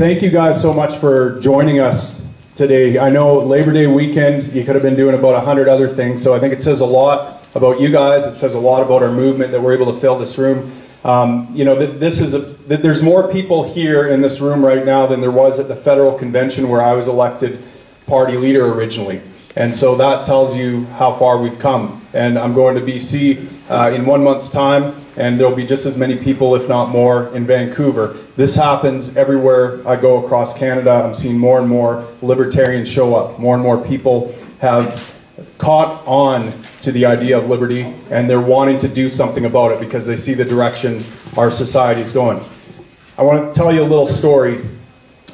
Thank you guys so much for joining us today. I know Labor Day weekend, you could have been doing about 100 other things, so I think it says a lot about you guys. It says a lot about our movement that we're able to fill this room. You know, there's more people here in this room right now than there was at the federal convention where I was elected party leader originally. And so that tells you how far we've come. And I'm going to BC in 1 month's time, and there'll be just as many people, if not more, in Vancouver. This happens everywhere I go across Canada. I'm seeing more and more libertarians show up. More and more people have caught on to the idea of liberty, and they're wanting to do something about it because they see the direction our society is going. I want to tell you a little story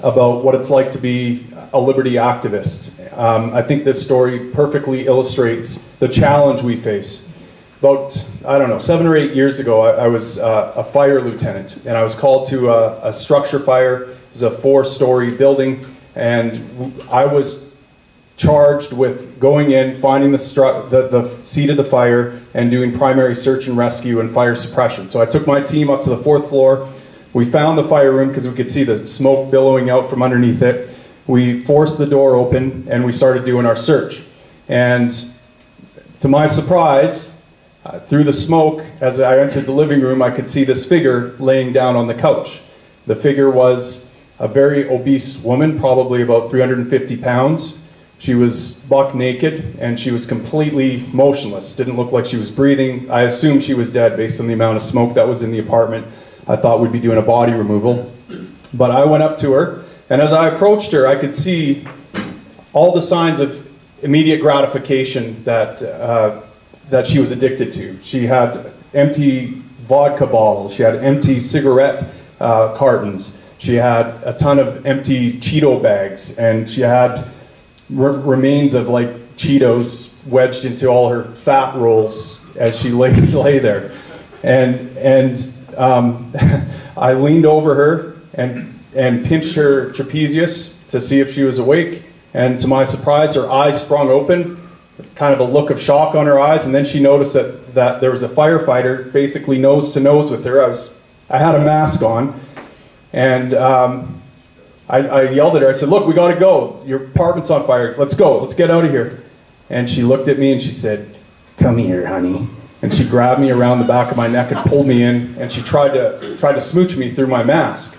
about what it's like to be a liberty activist. I think this story perfectly illustrates the challenge we face. About, I don't know, 7 or 8 years ago, I was a fire lieutenant, and I was called to a structure fire. It was a 4-story building, and I was charged with going in, finding the seat of the fire, and doing primary search and rescue and fire suppression. So I took my team up to the 4th floor. We found the fire room because we could see the smoke billowing out from underneath it. We forced the door open, and we started doing our search. And to my surprise, through the smoke, as I entered the living room, I could see this figure laying down on the couch. The figure was a very obese woman, probably about 350 pounds. She was buck naked, and she was completely motionless. Didn't look like she was breathing. I assumed she was dead based on the amount of smoke that was in the apartment. I thought we'd be doing a body removal. But I went up to her, and as I approached her, I could see all the signs of immediate gratification that she was addicted to. She had empty vodka bottles. She had empty cigarette cartons. She had a ton of empty Cheeto bags, and she had remains of like Cheetos wedged into all her fat rolls as she lay there. And I leaned over her and pinched her trapezius to see if she was awake. And to my surprise, her eyes sprung open, kind of a look of shock on her eyes, and then she noticed that there was a firefighter basically nose to nose with her. I had a mask on, and I yelled at her. I said, "Look, we got to go. Your apartment's on fire. Let's go. Let's get out of here." And she looked at me and she said, "Come here, honey." And she grabbed me around the back of my neck and pulled me in, and she tried to smooch me through my mask.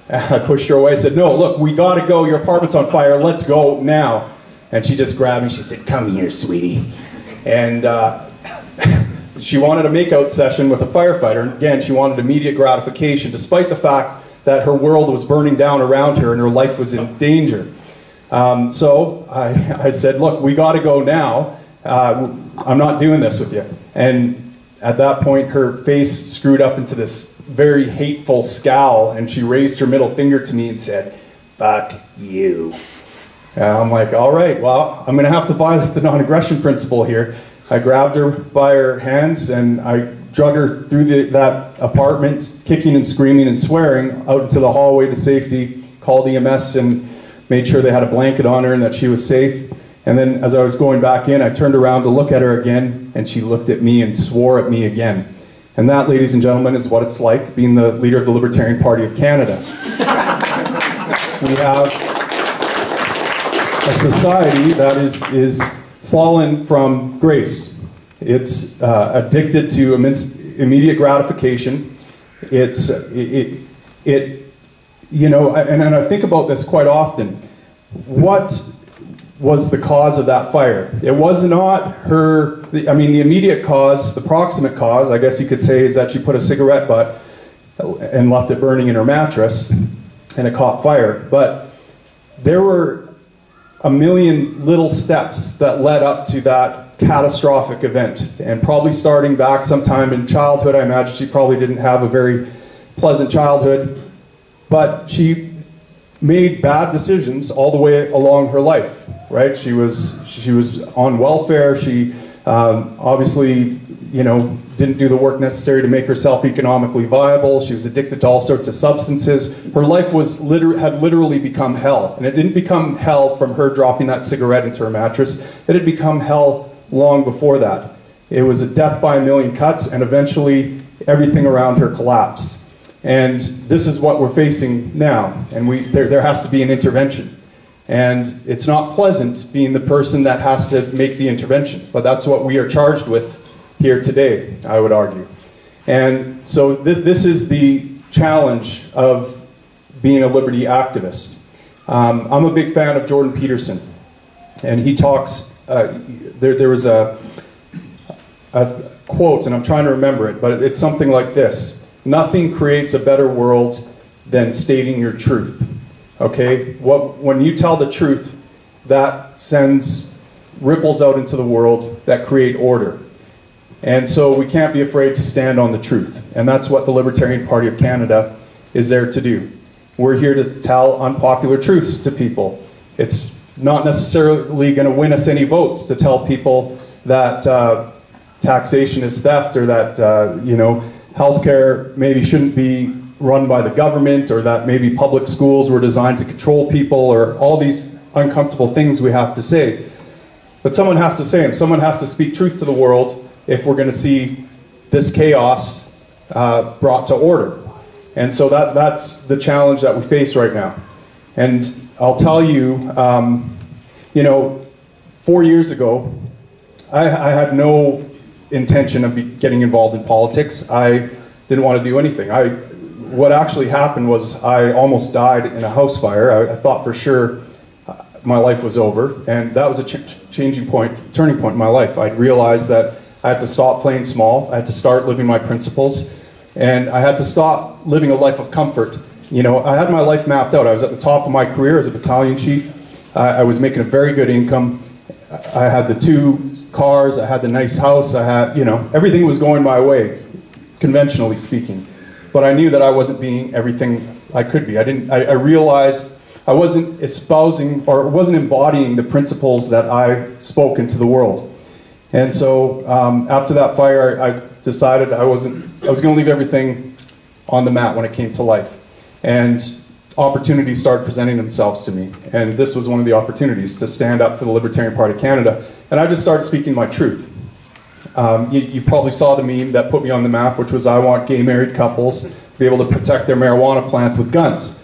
And I pushed her away. I said, "No, look, we got to go. Your apartment's on fire. Let's go now." And she just grabbed me. She said, "Come here, sweetie." And she wanted a makeout session with a firefighter. And again, she wanted immediate gratification, despite the fact that her world was burning down around her and her life was in danger. So I said, "Look, we got to go now. I'm not doing this with you." And at that point, her face screwed up into this very hateful scowl, and she raised her middle finger to me and said, "Fuck you." And I'm like, all right, well, I'm going to have to violate the non-aggression principle here. I grabbed her by her hands, and I drug her through that apartment, kicking and screaming and swearing, out into the hallway to safety, called EMS and made sure they had a blanket on her and that she was safe. And then as I was going back in, I turned around to look at her again, and she looked at me and swore at me again. And that, ladies and gentlemen, is what it's like being the leader of the Libertarian Party of Canada. We have a society that is fallen from grace. It's addicted to immediate gratification. You know, and I think about this quite often. What was the cause of that fire? It was not her, I mean, the immediate cause, the proximate cause, I guess you could say, is that she put a cigarette butt and left it burning in her mattress, and it caught fire. But there were a million little steps that led up to that catastrophic event. And probably starting back sometime in childhood, I imagine she probably didn't have a very pleasant childhood, but she made bad decisions all the way along her life, right? She was on welfare. She obviously, you know, didn't do the work necessary to make herself economically viable. She was addicted to all sorts of substances. Her life had literally become hell. And it didn't become hell from her dropping that cigarette into her mattress. It had become hell long before that. It was a death by a million cuts, and eventually everything around her collapsed. And this is what we're facing now, and there has to be an intervention. And it's not pleasant being the person that has to make the intervention, but that's what we are charged with here today, I would argue. And so this is the challenge of being a liberty activist. I'm a big fan of Jordan Peterson, and he talks, there was a quote, and I'm trying to remember it, but it's something like this: nothing creates a better world than stating your truth. Okay? When you tell the truth, that sends ripples out into the world that create order. And so we can't be afraid to stand on the truth. And that's what the Libertarian Party of Canada is there to do. We're here to tell unpopular truths to people. It's not necessarily going to win us any votes to tell people that taxation is theft, or that healthcare maybe shouldn't be run by the government, or that maybe public schools were designed to control people, or all these uncomfortable things we have to say. But someone has to say them. Someone has to speak truth to the world if we're going to see this chaos brought to order. And so that's the challenge that we face right now. And I'll tell you, 4 years ago, I had no intention of getting involved in politics. I didn't want to do anything. What actually happened was I almost died in a house fire. I thought for sure my life was over, and that was a turning point in my life. I realized that I had to stop playing small. I had to start living my principles, and I had to stop living a life of comfort. I had my life mapped out. I was at the top of my career as a battalion chief. I was making a very good income. I had the 2 cars. I had the nice house. I had, everything was going my way, conventionally speaking. But I knew that I wasn't being everything I could be. I realized I wasn't espousing or wasn't embodying the principles that I spoke into the world. And so after that fire, I decided I was going to leave everything on the mat when it came to life. And opportunities started presenting themselves to me. And this was one of the opportunities, to stand up for the Libertarian Party of Canada. And I just started speaking my truth. You probably saw the meme that put me on the map, which was, I want gay married couples to be able to protect their marijuana plants with guns.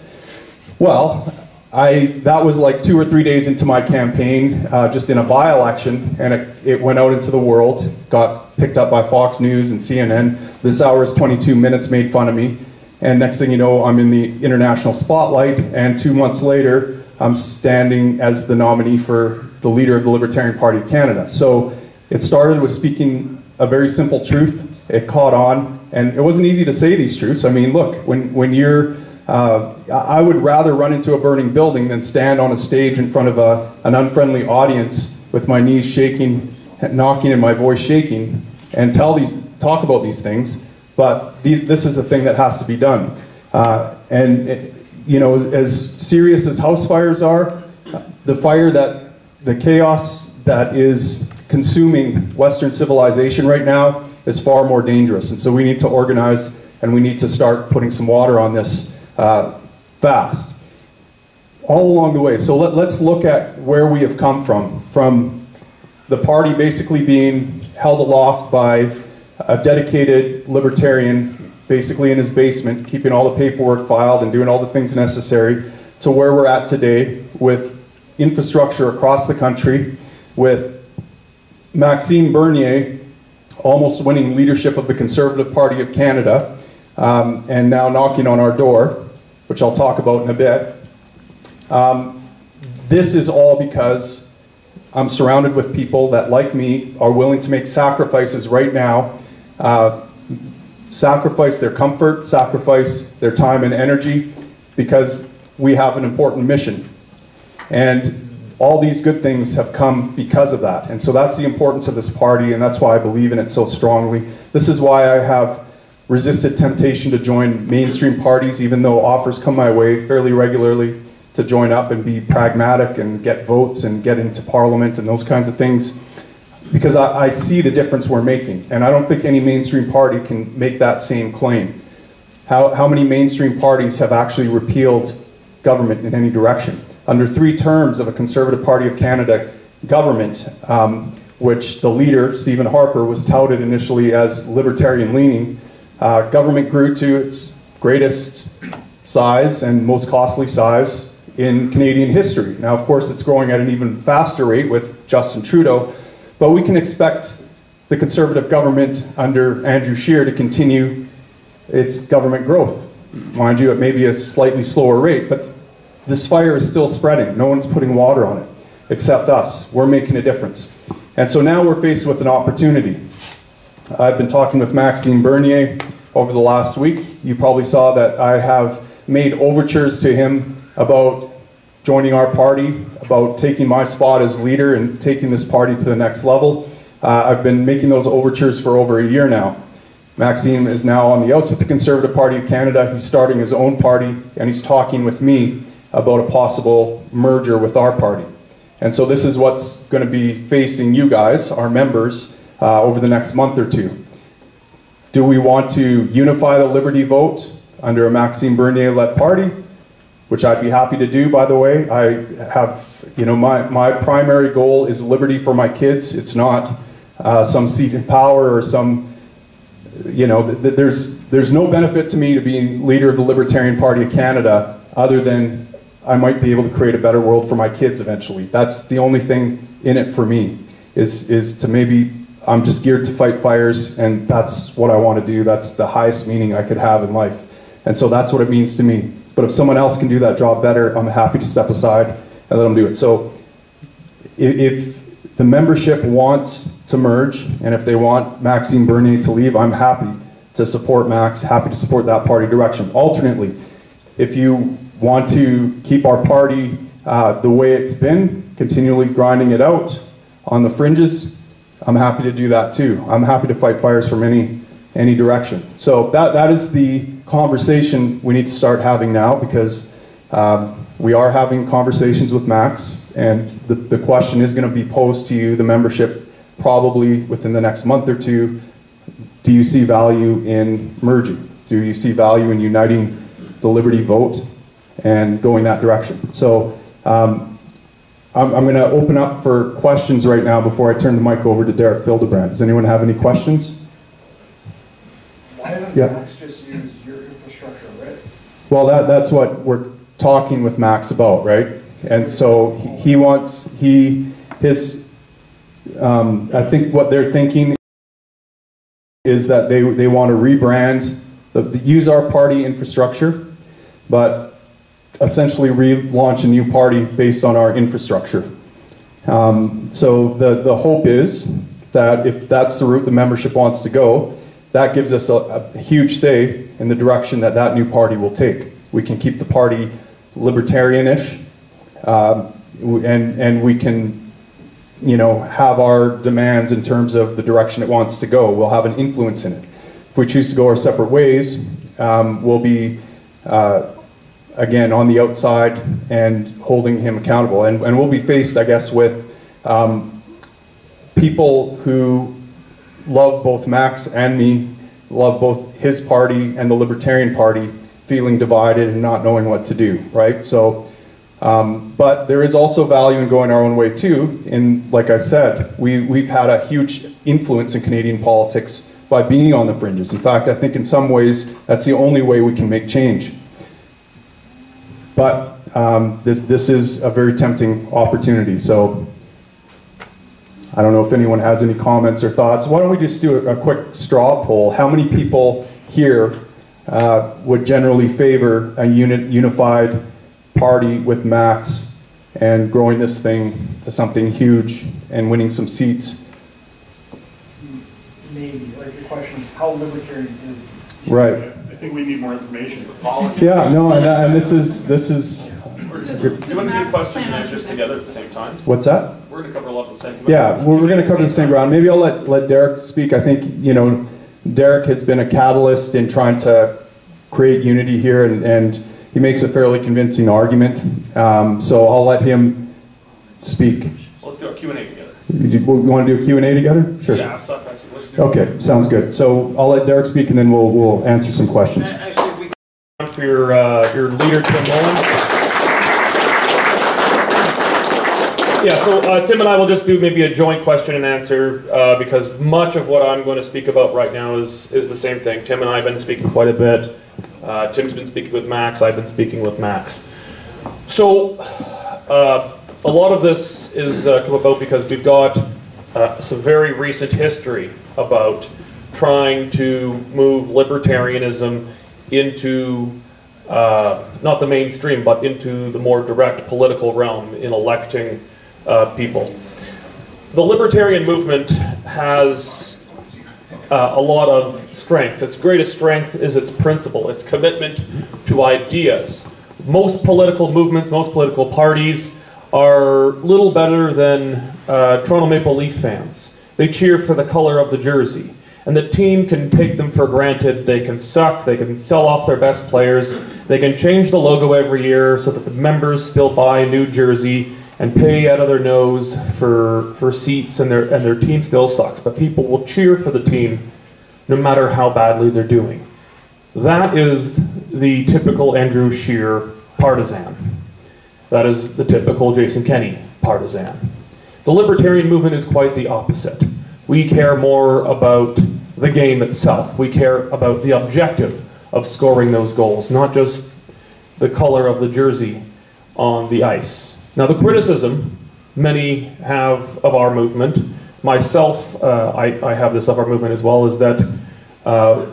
Well, that was like 2 or 3 days into my campaign, just in a by-election, and it went out into the world, got picked up by Fox News and CNN. This Hour's 22 Minutes made fun of me, and next thing you know, I'm in the international spotlight, and 2 months later, I'm standing as the nominee for the leader of the Libertarian Party of Canada. So it started with speaking a very simple truth. It caught on, and it wasn't easy to say these truths. I mean, look, when you're I would rather run into a burning building than stand on a stage in front of an unfriendly audience with my knees shaking, knocking, and my voice shaking, and talk about these things. But this is the thing that has to be done. As serious as house fires are, the chaos that is consuming Western civilization right now is far more dangerous. And so we need to organize, and we need to start putting some water on this fast, all along the way. So let's look at where we have come from the party basically being held aloft by a dedicated libertarian, basically in his basement, keeping all the paperwork filed and doing all the things necessary, to where we're at today with infrastructure across the country, with Maxime Bernier almost winning leadership of the Conservative Party of Canada, and now knocking on our door, which I'll talk about in a bit. This is all because I'm surrounded with people that, like me, are willing to make sacrifices right now, sacrifice their comfort, sacrifice their time and energy, because we have an important mission. And all these good things have come because of that. And so that's the importance of this party, and that's why I believe in it so strongly. This is why I have resisted temptation to join mainstream parties, even though offers come my way fairly regularly to join up and be pragmatic and get votes and get into parliament and those kinds of things, because I see the difference we're making. And I don't think any mainstream party can make that same claim. How many mainstream parties have actually repealed government in any direction? Under 3 terms of a Conservative Party of Canada government, which the leader, Stephen Harper, was touted initially as libertarian leaning, government grew to its greatest size and most costly size in Canadian history. Now, of course, it's growing at an even faster rate with Justin Trudeau, but we can expect the Conservative government under Andrew Scheer to continue its government growth. Mind you, it may be a slightly slower rate, but this fire is still spreading. No one's putting water on it, except us. We're making a difference. And so now we're faced with an opportunity. I've been talking with Maxime Bernier over the last week. You probably saw that I have made overtures to him about joining our party, about taking my spot as leader and taking this party to the next level. I've been making those overtures for over a year now. Maxime is now on the outs with the Conservative Party of Canada. He's starting his own party, and he's talking with me about a possible merger with our party. And so this is what's going to be facing you guys, our members, over the next month or two. Do we want to unify the Liberty vote under a Maxime Bernier-led party, which I'd be happy to do, by the way. I have, you know, my primary goal is liberty for my kids. It's not some seat in power or some, you know, there's no benefit to me to being leader of the Libertarian Party of Canada other than I might be able to create a better world for my kids eventually. That's the only thing in it for me, is to maybe, I'm just geared to fight fires, and that's what I want to do. That's the highest meaning I could have in life. And so that's what it means to me. But if someone else can do that job better, I'm happy to step aside and let them do it. So if the membership wants to merge, and if they want Maxime Bernier to leave, I'm happy to support Max, happy to support that party direction. Alternately, if you want to keep our party the way it's been, continually grinding it out on the fringes, I'm happy to do that too. I'm happy to fight fires from any direction. So that is the conversation we need to start having now, because we are having conversations with Max, and the question is going to be posed to you, the membership, probably within the next month or two. Do you see value in merging? Do you see value in uniting the Liberty vote and going that direction? So I'm going to open up for questions right now before I turn the mic over to Derek Fildebrandt. Does anyone have any questions? Why doesn't Max just use your infrastructure, right? Well, that's what we're talking with Max about, right? And so he wants, I think what they're thinking is that they want to rebrand, use our party infrastructure, but essentially relaunch a new party based on our infrastructure. So the hope is that if that's the route the membership wants to go, that gives us a huge say in the direction that new party will take. We can keep the party libertarian-ish, and we can, you know, have our demands in terms of the direction it wants to go. We'll have an influence in it. If we choose to go our separate ways, we'll be, again, on the outside and holding him accountable. And we'll be faced, I guess, with people who love both Max and me, love both his party and the Libertarian Party, feeling divided and not knowing what to do, right? So, but there is also value in going our own way too. And like I said, we've had a huge influence in Canadian politics by being on the fringes. In fact, I think in some ways that's the only way we can make change. But this is a very tempting opportunity. So I don't know if anyone has any comments or thoughts. Why don't we just do a quick straw poll? How many people here would generally favor a unified party with Max and growing this thing to something huge and winning some seats? Maybe. Like the question is, how libertarian is it? Right. I think we need more information for policy. Yeah, no, and this is. Do you want to do questions and answers together at the same time? What's that? We're going to cover a lot of the same. Yeah, we're going to cover the same ground. Maybe I'll let Derek speak. I think, you know, Derek has been a catalyst in trying to create unity here, and he makes a fairly convincing argument. So I'll let him speak. So let's do a Q&A together. You want to do a Q&A together? Sure. Yeah, let's do Okay, sounds good. So I'll let Derek speak, and then we'll answer some questions. Actually, if we can for your leader, Tim Moen. Yeah, so Tim and I will just do maybe a joint question and answer because much of what I'm going to speak about right now is the same thing. Tim and I have been speaking quite a bit Tim's been speaking with Max, I've been speaking with Max. So, a lot of this is come about because we've got some very recent history about trying to move libertarianism into, not the mainstream, but into the more direct political realm in electing people. The libertarian movement has a lot of strengths. Its greatest strength is its principle, its commitment to ideas. Most political movements, most political parties are little better than Toronto Maple Leaf fans. They cheer for the color of the jersey. And the team can take them for granted. They can suck, they can sell off their best players, they can change the logo every year so that the members still buy a new jersey and pay out of their nose for seats, and their team still sucks. But people will cheer for the team no matter how badly they're doing. That is the typical Andrew Scheer partisan. That is the typical Jason Kenney partisan. The libertarian movement is quite the opposite. We care more about the game itself. We care about the objective of scoring those goals, not just the color of the jersey on the ice. Now, the criticism many have of our movement, myself, I have this of our movement as well, is that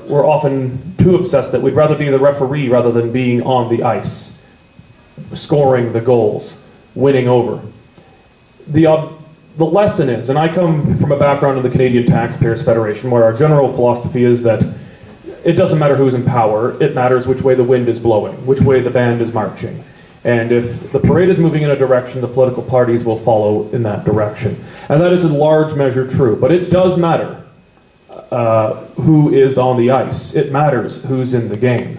we're often too obsessed that we'd rather be the referee rather than being on the ice, scoring the goals, winning over. The lesson is, and I come from a background in the Canadian Taxpayers Federation, where our general philosophy is that it doesn't matter who's in power, it matters which way the wind is blowing, which way the band is marching. And if the parade is moving in a direction, the political parties will follow in that direction. And that is in large measure true. But it does matter who is on the ice. It matters who's in the game.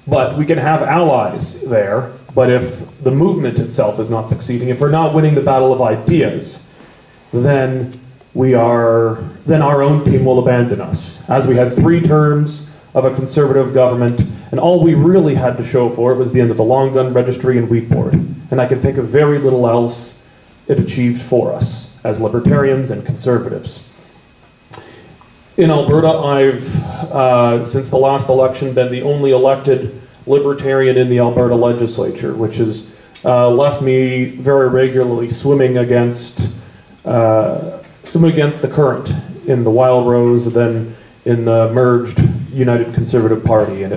But we can have allies there, but if the movement itself is not succeeding, if we're not winning the battle of ideas, then our own team will abandon us. As we had 3 terms of a conservative government, and all we really had to show for it was the end of the long gun registry and wheat board. And I can think of very little else it achieved for us as libertarians and conservatives. In Alberta, I've, since the last election, been the only elected libertarian in the Alberta legislature, which has left me very regularly swimming against the current in the Wild Rose, then in the merged United Conservative Party, and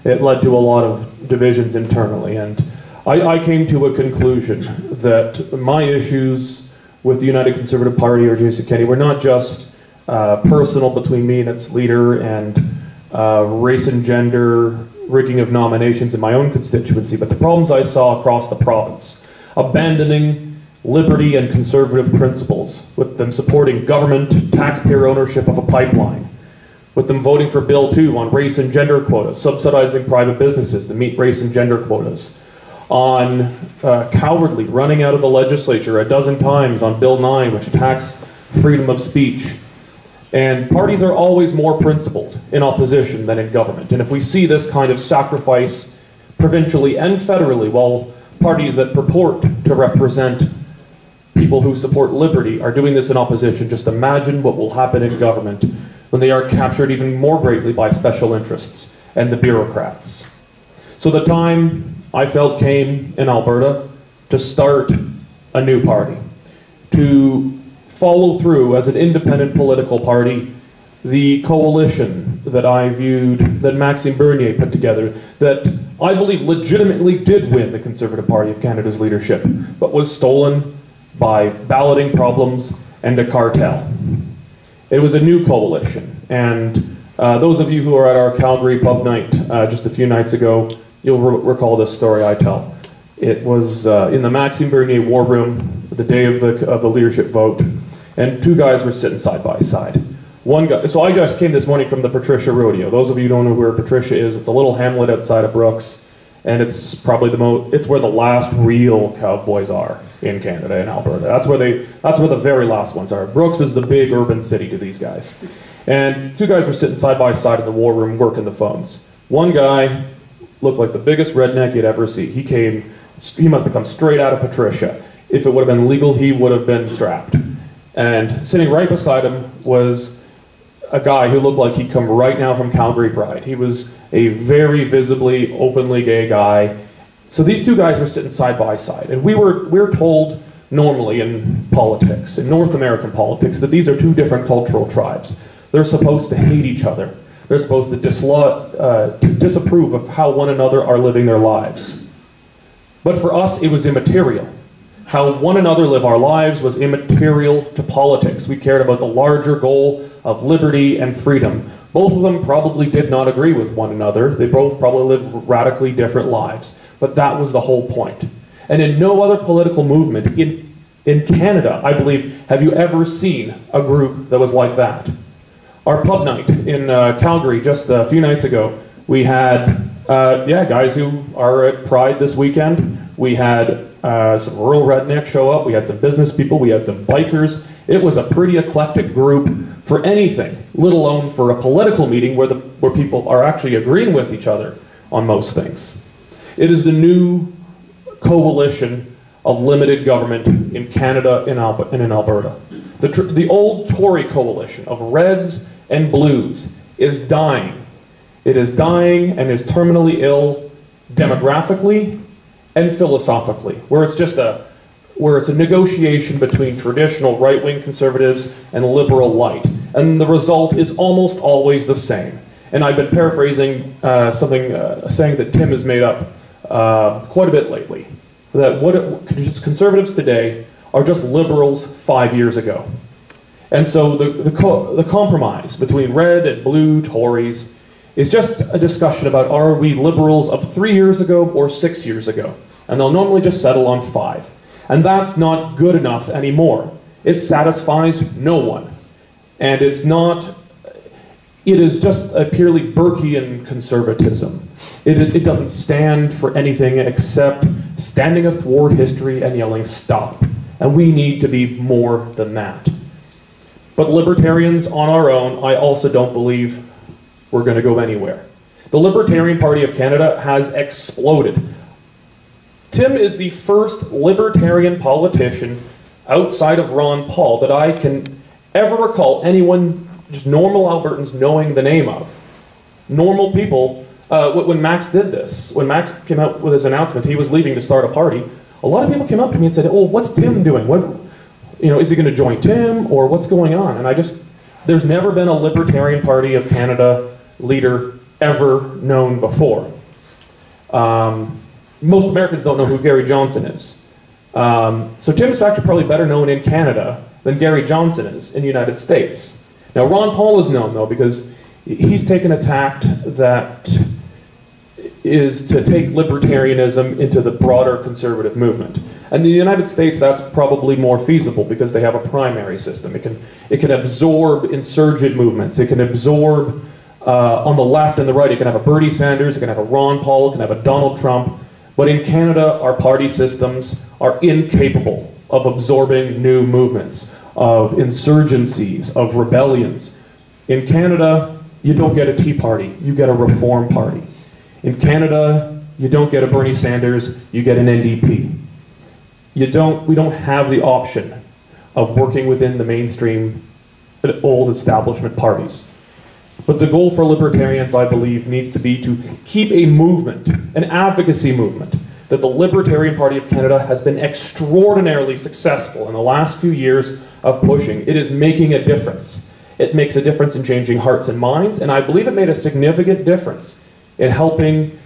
it led to a lot of divisions internally. And I came to a conclusion that my issues with the United Conservative Party or Jason Kenney were not just personal between me and its leader and race and gender, rigging of nominations in my own constituency, but the problems I saw across the province, abandoning liberty and conservative principles, with them supporting government, taxpayer ownership of a pipeline, with them voting for Bill 2 on race and gender quotas, subsidizing private businesses to meet race and gender quotas, on cowardly running out of the legislature a dozen times on Bill 9, which attacks freedom of speech. And parties are always more principled in opposition than in government. And if we see this kind of sacrifice provincially and federally, while parties that purport to represent people who support liberty are doing this in opposition, just imagine what will happen in government when they are captured even more greatly by special interests and the bureaucrats. So the time, I felt, came in Alberta to start a new party, to follow through as an independent political party the coalition that I viewed, that Maxime Bernier put together, that I believe legitimately did win the Conservative Party of Canada's leadership, but was stolen by balloting problems and a cartel. It was a new coalition, and those of you who are at our Calgary pub night just a few nights ago, you'll recall this story I tell. It was in the Maxime Bernier war room, the day of the leadership vote, and 2 guys were sitting side by side. One guy, so I just came this morning from the Patricia Rodeo. Those of you who don't know where Patricia is, it's a little hamlet outside of Brooks, and it's probably it's where the last real cowboys are in Canada and Alberta. That's where the very last ones are. Brooks is the big urban city to these guys. And 2 guys were sitting side by side in the war room working the phones. One guy looked like the biggest redneck you'd ever see. He must have come straight out of Patricia. If it would have been legal, he would have been strapped. And sitting right beside him was a guy who looked like he'd come right now from Calgary Pride. He was a very visibly, openly gay guy. So these two guys were sitting side by side, and we were told normally in politics, in North American politics, that these are two different cultural tribes. They're supposed to hate each other. They're supposed to disapprove of how one another are living their lives. But for us, it was immaterial. How one another live our lives was immaterial to politics. We cared about the larger goal of liberty and freedom. Both of them probably did not agree with one another. They both probably lived radically different lives. But that was the whole point. And in no other political movement in Canada, I believe, have you ever seen a group that was like that. Our pub night in Calgary just a few nights ago, we had guys who are at Pride this weekend. We had some rural rednecks show up. We had some business people. We had some bikers. It was a pretty eclectic group for anything, let alone for a political meeting where people are actually agreeing with each other on most things. It is the new coalition of limited government in Canada and in Alberta. The old Tory coalition of Reds and Blues is dying. It is dying and is terminally ill demographically and philosophically, where it's a negotiation between traditional right-wing conservatives and liberal light. And the result is almost always the same. And I've been paraphrasing a saying that Tim has made up quite a bit lately, that conservatives today are just liberals 5 years ago. And so the compromise between red and blue Tories is just a discussion about, are we liberals of 3 years ago or 6 years ago? And they'll normally just settle on 5. And that's not good enough anymore. It satisfies no one. And it is just a purely Burkean conservatism. It doesn't stand for anything except standing athwart history and yelling stop. And we need to be more than that. But libertarians on our own, I also don't believe we're going to go anywhere. The Libertarian Party of Canada has exploded. Tim is the first libertarian politician outside of Ron Paul that I can ever recall anyone, just normal Albertans, knowing the name of. Normal people, when Max did this, when Max came out with his announcement he was leaving to start a party, a lot of people came up to me and said, oh, what's Tim doing? Is he going to join Tim, or what's going on? And there's never been a Libertarian Party of Canada leader ever known before. Most Americans don't know who Gary Johnson is. So Tim's actually probably better known in Canada than Gary Johnson is in the United States. Now Ron Paul is known though because he's taken a tact that is to take libertarianism into the broader conservative movement. And in the United States that's probably more feasible because they have a primary system. It can absorb insurgent movements. It can absorb on the left and the right. It can have a Bernie Sanders, it can have a Ron Paul, it can have a Donald Trump. But in Canada, our party systems are incapable of absorbing new movements, of insurgencies, of rebellions. In Canada, you don't get a Tea Party, you get a Reform Party. In Canada, you don't get a Bernie Sanders, you get an NDP. We don't have the option of working within the mainstream old establishment parties. But the goal for libertarians, I believe, needs to be to keep a movement, an advocacy movement, that the Libertarian Party of Canada has been extraordinarily successful in the last few years of pushing. It is making a difference. It makes a difference in changing hearts and minds, and I believe it made a significant difference in helping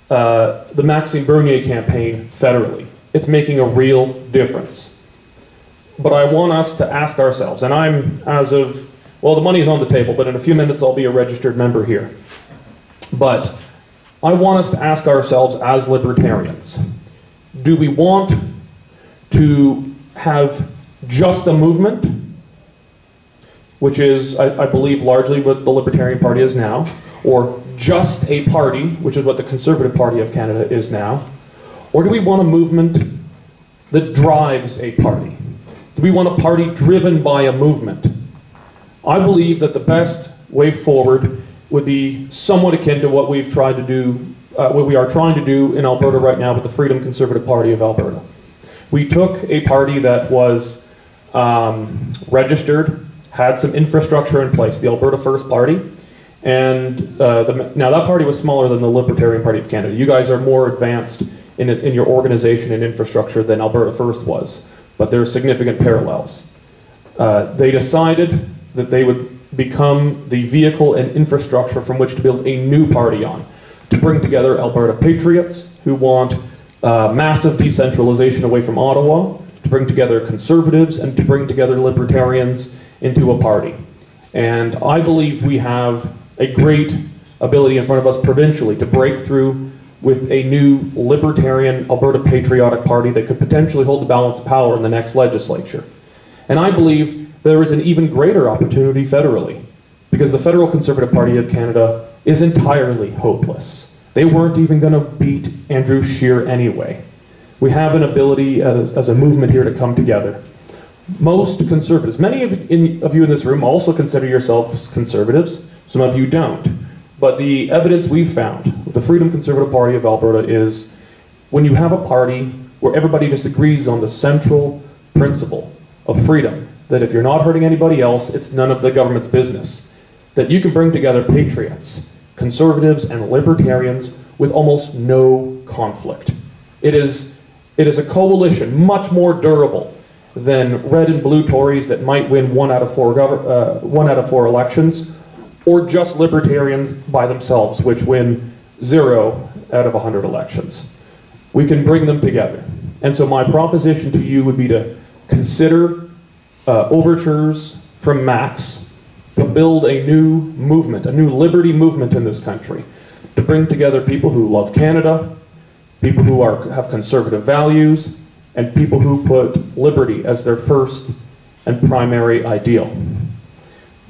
the Maxime Bernier campaign federally. It's making a real difference. But I want us to ask ourselves, and I'm, well, the money is on the table, but in a few minutes I'll be a registered member here. But I want us to ask ourselves as libertarians, do we want to have just a movement, which is, I believe, largely what the Libertarian Party is now, or just a party, which is what the Conservative Party of Canada is now, or do we want a movement that drives a party? Do we want a party driven by a movement? I believe that the best way forward would be somewhat akin to what we've tried to do, what we are trying to do in Alberta right now with the Freedom Conservative Party of Alberta. We took a party that was registered had some infrastructure in place, the Alberta First Party, and now that party was smaller than the Libertarian Party of Canada. You guys are more advanced in your organization and infrastructure than Alberta First was, but there are significant parallels. They decided that they would become the vehicle and infrastructure from which to build a new party on, to bring together Alberta patriots who want massive decentralization away from Ottawa, to bring together conservatives, and to bring together libertarians into a party. And I believe we have a great ability in front of us provincially to break through with a new libertarian Alberta patriotic party that could potentially hold the balance of power in the next legislature. And I believe there is an even greater opportunity federally, because the Federal Conservative Party of Canada is entirely hopeless. They weren't even going to beat Andrew Scheer anyway. We have an ability as a movement here to come together. Most conservatives, many of you in this room also consider yourselves conservatives, some of you don't. But the evidence we've found with the Freedom Conservative Party of Alberta is when you have a party where everybody just agrees on the central principle of freedom, that if you're not hurting anybody else, it's none of the government's business, that you can bring together patriots, conservatives, and libertarians with almost no conflict. It is a coalition much more durable than red and blue Tories that might win one out of four elections, or just libertarians by themselves, which win 0 out of 100 elections. We can bring them together. And so my proposition to you would be to consider overtures from Max to build a new movement, a new liberty movement in this country, to bring together people who love Canada, people who have conservative values, and people who put liberty as their first and primary ideal.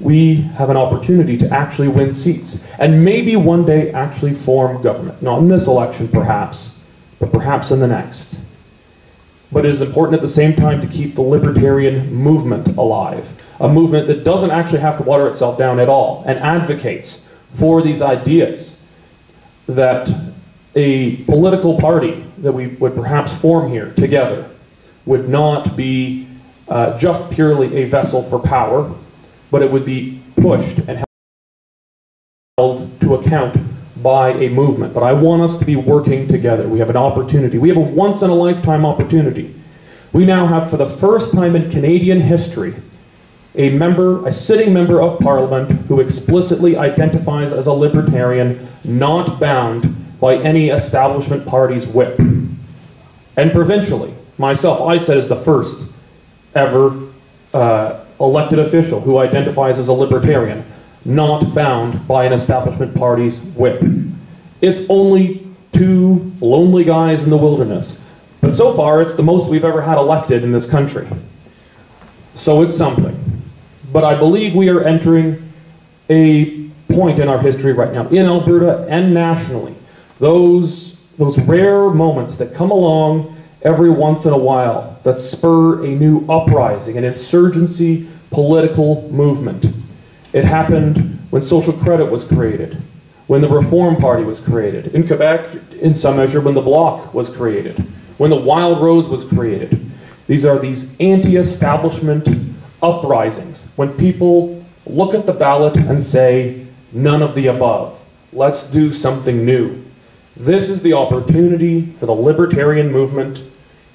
We have an opportunity to actually win seats, and maybe one day actually form government. Not in this election, perhaps, but perhaps in the next. But it is important at the same time to keep the libertarian movement alive, a movement that doesn't actually have to water itself down at all, and advocates for these ideas that a political party that we would perhaps form here together would not be just purely a vessel for power, but it would be pushed and held to account by a movement. But I want us to be working together. We have an opportunity. We have a once-in-a-lifetime opportunity. We now have, for the first time in Canadian history, a sitting member of Parliament who explicitly identifies as a libertarian, not bound by any establishment party's whip. And provincially, myself, I said, is the first ever elected official who identifies as a libertarian, not bound by an establishment party's whip. It's only 2 lonely guys in the wilderness, but so far it's the most we've ever had elected in this country. So it's something. But I believe we are entering a point in our history right now, in Alberta and nationally. Those rare moments that come along every once in a while that spur a new uprising, an insurgency political movement. It happened when social credit was created, when the Reform Party was created, in Quebec, in some measure, when the Bloc was created, when the Wild Rose was created. These are these anti-establishment uprisings, when people look at the ballot and say, none of the above. Let's do something new. This is the opportunity for the libertarian movement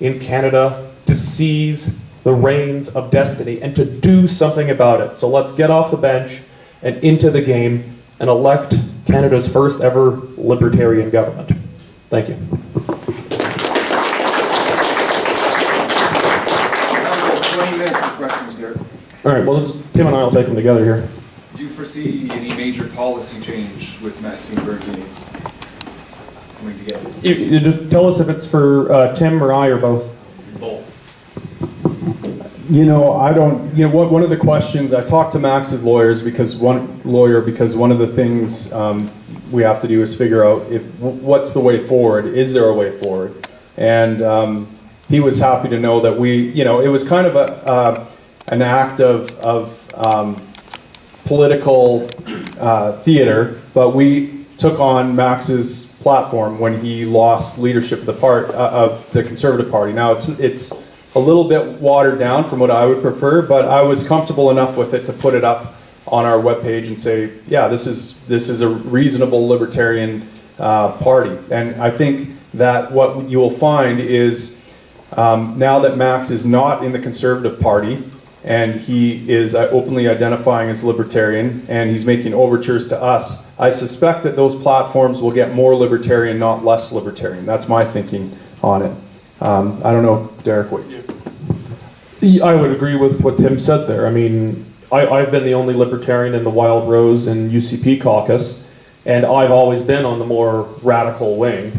in Canada to seize the reins of destiny and to do something about it. So let's get off the bench and into the game and elect Canada's first ever libertarian government. Thank you. 20 minutes for questions, Derek. All right, well, Tim and I will take them together here. Do you foresee any major policy change with Maxime Bernier coming together? You just tell us if it's for Tim or I or both. Both. You know, I don't, you know, one of the questions, I talked to Max's lawyers because one of the things we have to do is figure out what's the way forward, is there a way forward? And he was happy to know that it was kind of an act of political theater, but we took on Max's platform when he lost leadership of the Conservative Party. Now it's a little bit watered down from what I would prefer, but I was comfortable enough with it to put it up on our webpage and say, yeah, this is a reasonable libertarian party. And I think that what you will find is now that Max is not in the Conservative Party and he is openly identifying as libertarian and he's making overtures to us, I suspect that those platforms will get more libertarian, not less libertarian. That's my thinking on it. I don't know, Derek, what you... I would agree with what Tim said there. I mean, I've been the only libertarian in the Wild Rose and UCP caucus, and I've always been on the more radical wing,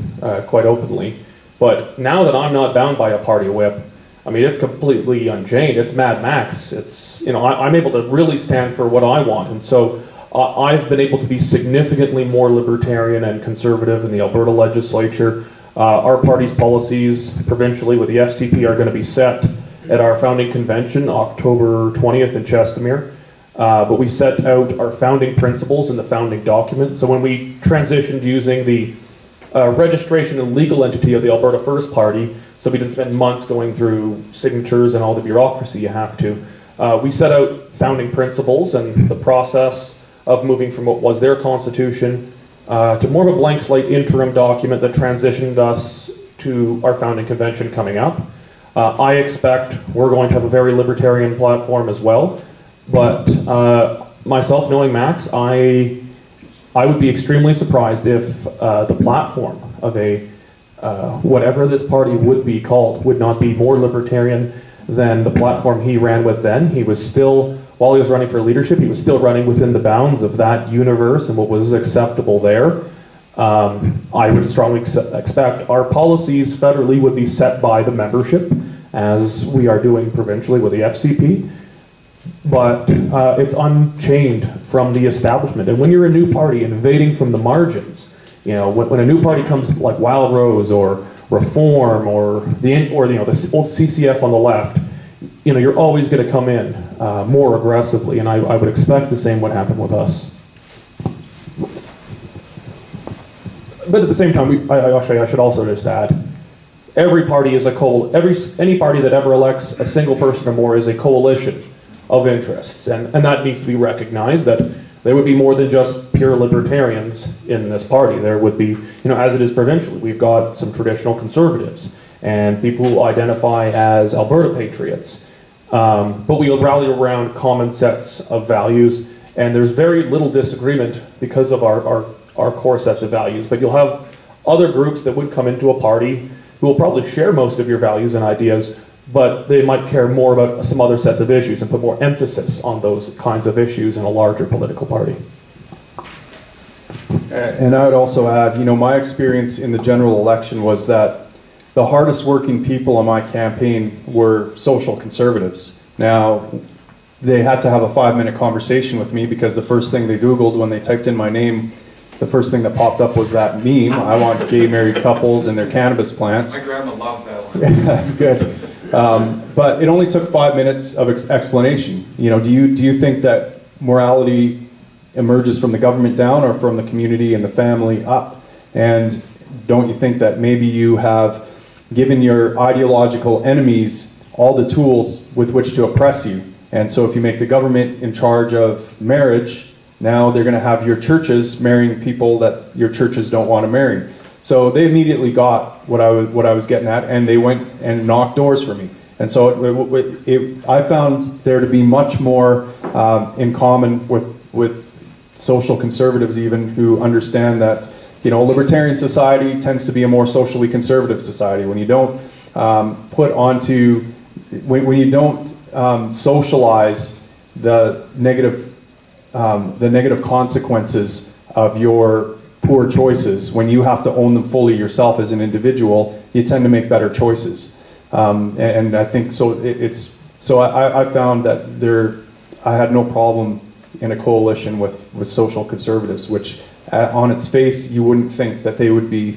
quite openly. But now that I'm not bound by a party whip, I mean, it's completely unchained. It's Mad Max. It's, you know, I'm able to really stand for what I want. And so I've been able to be significantly more libertarian and conservative in the Alberta legislature. Our party's policies provincially with the FCP are going to be set at our founding convention, October 20th in Chestermere. But we set out our founding principles in the founding document. So when we transitioned using the registration and legal entity of the Alberta First Party, so we didn't spend months going through signatures and all the bureaucracy you have to, we set out founding principles and the process of moving from what was their constitution to more of a blank slate interim document that transitioned us to our founding convention coming up. I expect we're going to have a very libertarian platform as well, but myself knowing Max, I would be extremely surprised if the platform of a whatever this party would be called would not be more libertarian than the platform he ran with then. He was still, while he was running for leadership, he was still running within the bounds of that universe and what was acceptable there. I would strongly expect our policies federally would be set by the membership, as we are doing provincially with the FCP, but it's unchained from the establishment. And when you're a new party invading from the margins, you know, when a new party comes like Wild Rose or Reform or the old CCF on the left, you know, you're always going to come in more aggressively, and I would expect the same would happen with us. But at the same time, I should also just add, every party is any party that ever elects a single person or more is a coalition of interests, and that needs to be recognized, that there would be more than just pure libertarians in this party. There would be, you know, as it is provincially, we've got some traditional conservatives and people who identify as Alberta patriots, but we rally around common sets of values, and there's very little disagreement because of our core sets of values. But you'll have other groups that would come into a party who will probably share most of your values and ideas, but they might care more about some other sets of issues and put more emphasis on those kinds of issues in a larger political party. And I would also add, you know, my experience in the general election was that the hardest working people on my campaign were social conservatives. Now, they had to have a 5-minute conversation with me because the first thing they Googled when they typed in my name, the first thing that popped up was that meme. I want gay married couples and their cannabis plants. My grandma loves that one. Good. But it only took 5 minutes of explanation. You know, do you think that morality emerges from the government down or from the community and the family up? And don't you think that maybe you have given your ideological enemies all the tools with which to oppress you? And so if you make the government in charge of marriage, now they're going to have your churches marrying people that your churches don't want to marry. So they immediately got what I was getting at, and they went and knocked doors for me. And so I found there to be much more in common with social conservatives even, who understand that, you know, a libertarian society tends to be a more socially conservative society. When you don't when you don't socialize the negative consequences of your poor choices, when you have to own them fully yourself as an individual, you tend to make better choices. And I think so. I found that I had no problem in a coalition with social conservatives, which on its face you wouldn't think that they would be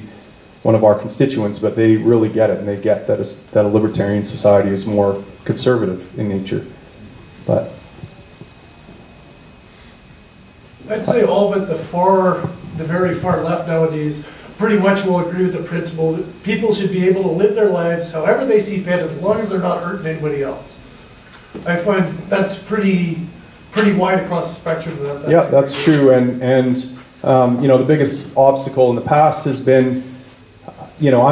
one of our constituents, but they really get it, and they get that a libertarian society is more conservative in nature. But I'd say all but the very far left nowadays pretty much will agree with the principle that people should be able to live their lives however they see fit, as long as they're not hurting anybody else. I find that's pretty wide across the spectrum. Yeah, that's true. And you know, the biggest obstacle in the past has been, you know,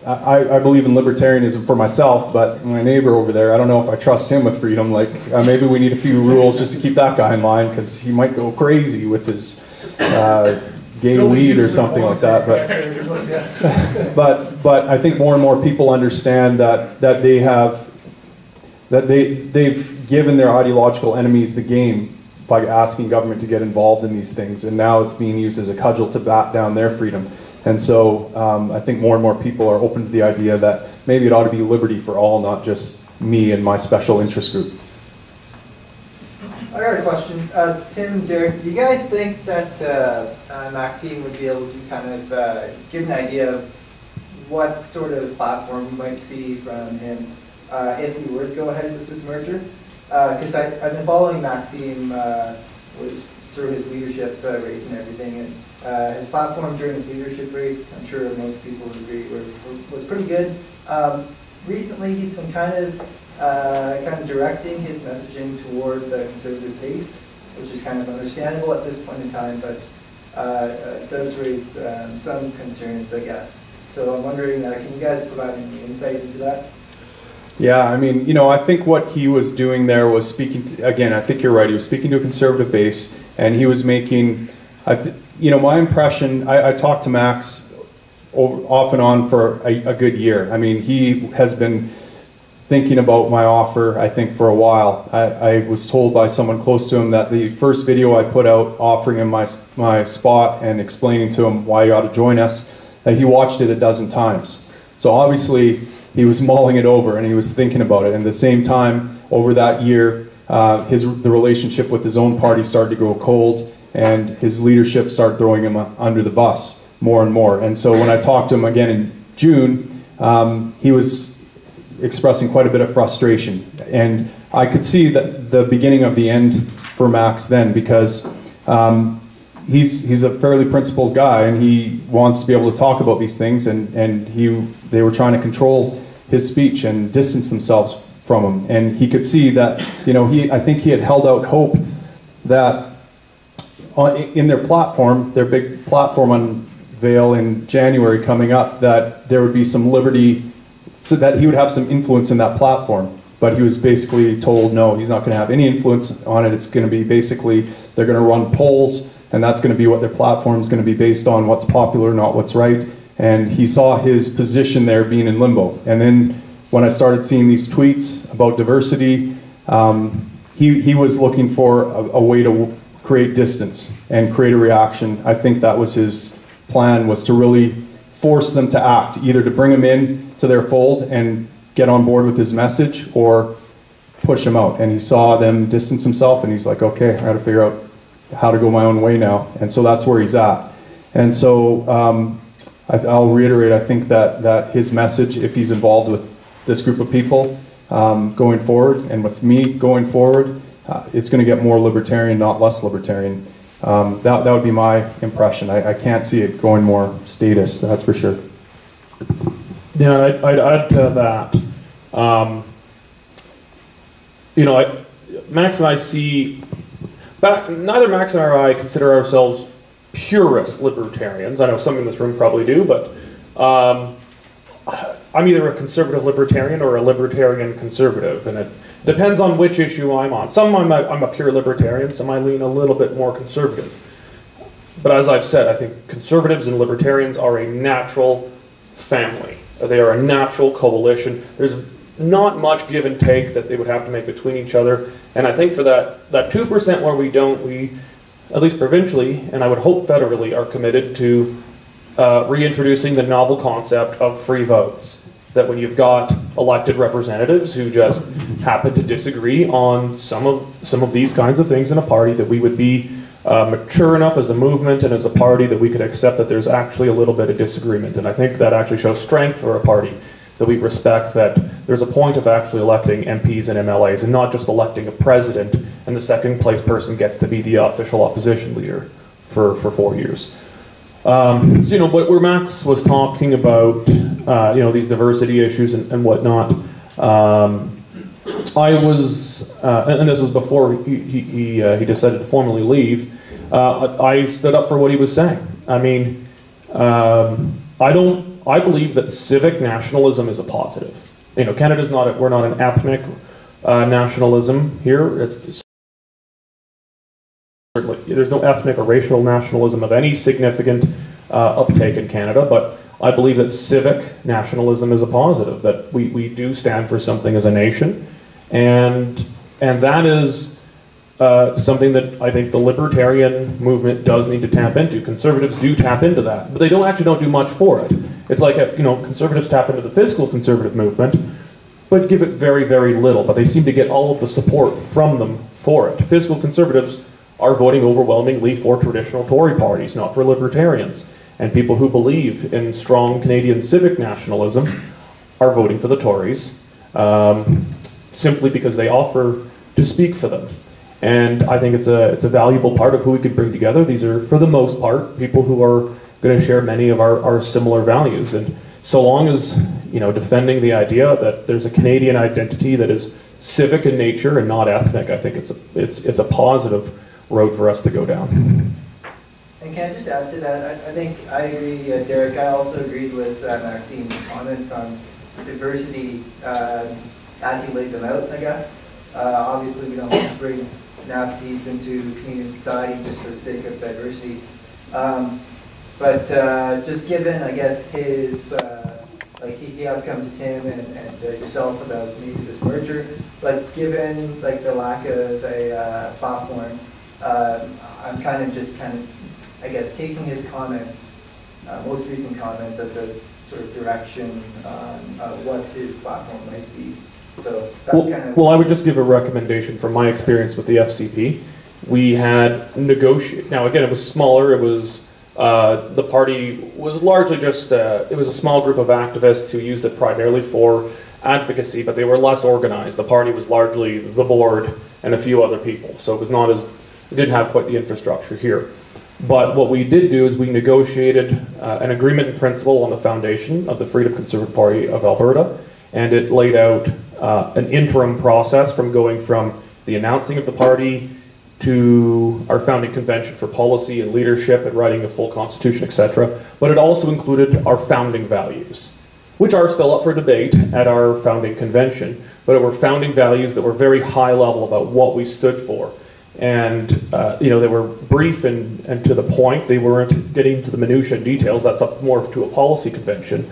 I believe in libertarianism for myself, but my neighbor over there, I don't know if I trust him with freedom. Like, maybe we need a few rules just to keep that guy in line, because he might go crazy with his gay weed or something like that. But I think more and more people understand that they've given their ideological enemies the game by asking government to get involved in these things, and now it's being used as a cudgel to bat down their freedom. And so I think more and more people are open to the idea that maybe it ought to be liberty for all, not just me and my special interest group. I got a question. Tim, Derek, do you guys think that Maxime would be able to kind of give an idea of what sort of platform we might see from him if we were to go ahead with this merger? Because I've been following Maxime through his leadership race and everything, and his platform during his leadership race, I'm sure most people would agree, was pretty good. Recently, he's been kind of directing his messaging toward the conservative base, which is kind of understandable at this point in time, but it does raise some concerns, I guess. So I'm wondering, can you guys provide any insight into that? Yeah, I mean, you know, I think what he was doing there was speaking to, again, I think you're right, he was speaking to a conservative base, and he was making, you know, my impression, I talked to Max off and on for a good year. I mean, he has been thinking about my offer, I think, for a while. I was told by someone close to him that the first video I put out offering him my spot and explaining to him why he ought to join us, that he watched it a dozen times. So obviously, he was mulling it over and he was thinking about it. And at the same time, over that year, the relationship with his own party started to grow cold, and his leadership started throwing him under the bus more and more. And so when I talked to him again in June, he was expressing quite a bit of frustration. And I could see that the beginning of the end for Max then, because he's a fairly principled guy, and he wants to be able to talk about these things, and they were trying to control his speech and distance themselves from him. And he could see that, you know, I think he had held out hope that in their platform, their big platform unveil in January coming up, that there would be some liberty, so that he would have some influence in that platform. But he was basically told, no, he's not going to have any influence on it. It's going to be basically, they're going to run polls, and that's going to be what their platform is going to be based on, what's popular, not what's right. And he saw his position there being in limbo. And then when I started seeing these tweets about diversity, he was looking for a way to create distance and create a reaction. I think that was his plan, was to really force them to act, either to bring him in to their fold and get on board with his message, or push him out. And he saw them distance himself, and he's like, okay, I got to figure out how to go my own way now. And so that's where he's at. And so I'll reiterate, I think that his message, if he's involved with this group of people going forward, and with me going forward, it's going to get more libertarian, not less libertarian. That would be my impression. I can't see it going more statist, that's for sure. Yeah, I'd add to that. You know, Max and I see, neither Max and I consider ourselves purist libertarians. I know some in this room probably do, but I'm either a conservative libertarian or a libertarian conservative, and it depends on which issue I'm on. Some I'm a pure libertarian, some I lean a little bit more conservative. But as I've said, I think conservatives and libertarians are a natural family. They are a natural coalition. There's not much give and take that they would have to make between each other. And I think for that 2% where we, at least provincially, and I would hope federally, are committed to reintroducing the novel concept of free votes. That when you've got elected representatives who just happen to disagree on some of these kinds of things in a party, that we would be mature enough as a movement and as a party that we could accept that there's actually a little bit of disagreement. And I think that actually shows strength for a party, that we respect that there's a point of actually electing MPs and MLAs and not just electing a president and the second place person gets to be the official opposition leader for 4 years. So, you know, where Max was talking about, you know, these diversity issues and whatnot, I was, and this was before he decided to formally leave, I stood up for what he was saying. I mean, I believe that civic nationalism is a positive. You know, Canada's not, we're not an ethnic nationalism here. It's certainly, there's no ethnic or racial nationalism of any significant uptake in Canada, but I believe that civic nationalism is a positive, that we do stand for something as a nation, and that is something that I think the libertarian movement does need to tap into. Conservatives do tap into that, but they don't do much for it. It's like, you know, conservatives tap into the fiscal conservative movement, but give it very, very little, but they seem to get all of the support from them for it. Fiscal conservatives are voting overwhelmingly for traditional Tory parties, not for libertarians. And people who believe in strong Canadian civic nationalism are voting for the Tories simply because they offer to speak for them. And I think it's a valuable part of who we could bring together. These are, for the most part, people who are going to share many of our similar values. And so long as, you know, defending the idea that there's a Canadian identity that is civic in nature and not ethnic, I think it's a positive road for us to go down. And can I just add to that? I think I agree, Derek. I also agreed with Maxime's comments on diversity as he laid them out, I guess. Obviously, we don't want to bring NAPTs into Canadian society just for the sake of diversity. But just given, I guess, his, like he has come to Tim and yourself about maybe this merger, but given like the lack of a platform, I'm kind of, I guess, taking his comments, most recent comments, as a sort of direction on what his platform might be. So that's kind of... Well, I would just give a recommendation from my experience with the FCP. We had negotiated, now again, it was smaller, it was, the party was largely just, it was a small group of activists who used it primarily for advocacy, but they were less organized. The party was largely the board and a few other people, so it was not as, it didn't have quite the infrastructure here. But what we did do is we negotiated an agreement in principle on the foundation of the Freedom Conservative Party of Alberta, and it laid out an interim process from going from the announcing of the party to our founding convention for policy and leadership and writing a full constitution, etc. But it also included our founding values, which are still up for debate at our founding convention, but it were founding values that were very high level about what we stood for. And you know, they were brief and to the point. They weren't getting into the minutiae and details. That's up more to a policy convention.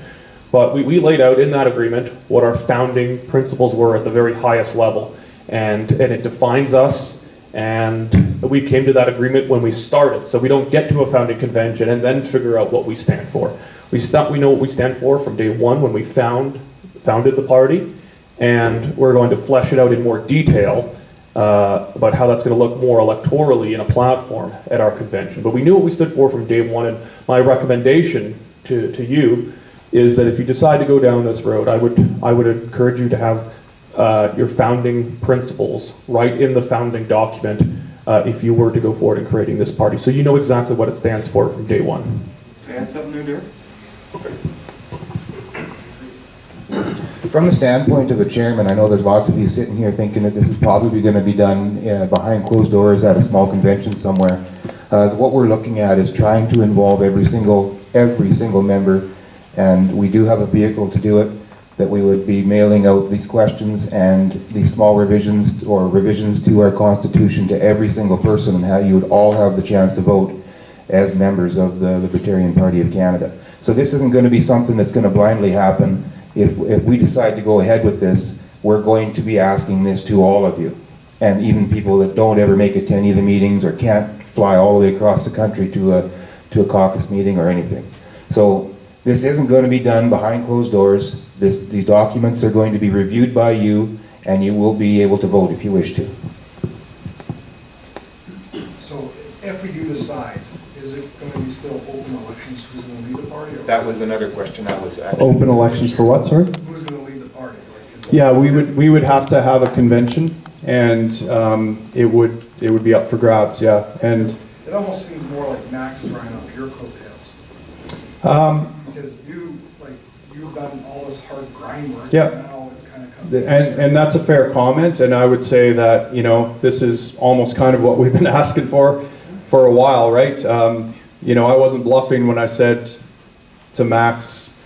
But we laid out in that agreement what our founding principles were at the very highest level. And it defines us. And we came to that agreement when we started. So we don't get to a founding convention and then figure out what we stand for. We know what we stand for from day one when we founded the party. And we're going to flesh it out in more detail about how that's going to look more electorally in a platform at our convention. But we knew what we stood for from day one, and my recommendation to you is that if you decide to go down this road, I would encourage you to have your founding principles right in the founding document if you were to go forward in creating this party. So you know exactly what it stands for from day one. Can I add something there, Derek? Okay. From the standpoint of a chairman, I know there's lots of you sitting here thinking that this is probably going to be done behind closed doors at a small convention somewhere. What we're looking at is trying to involve every single member, and we do have a vehicle to do it, that we would be mailing out these questions and these small revisions or revisions to our Constitution to every single person, and how you would all have the chance to vote as members of the Libertarian Party of Canada. So this isn't going to be something that's going to blindly happen. If we decide to go ahead with this, we're going to be asking this to all of you, and even people that don't ever make it to any of the meetings or can't fly all the way across the country to a caucus meeting or anything. So this isn't going to be done behind closed doors. These documents are going to be reviewed by you, and you will be able to vote if you wish to. So if we do decide, is it going to be still open elections? Who's going to lead the party? Or That was another question I was asking. Open elections for what, sorry? Who's going to lead the party? Like, Yeah, we would have to have a convention, and it would be up for grabs, yeah. And it almost seems more like Max is riding up your coattails. Because you've done all this hard grind work. Yeah. And now it's kind of come. And that's a fair comment, and I would say that, you know, this is almost kind of what we've been asking for a while, right? You know, I wasn't bluffing when I said to Max,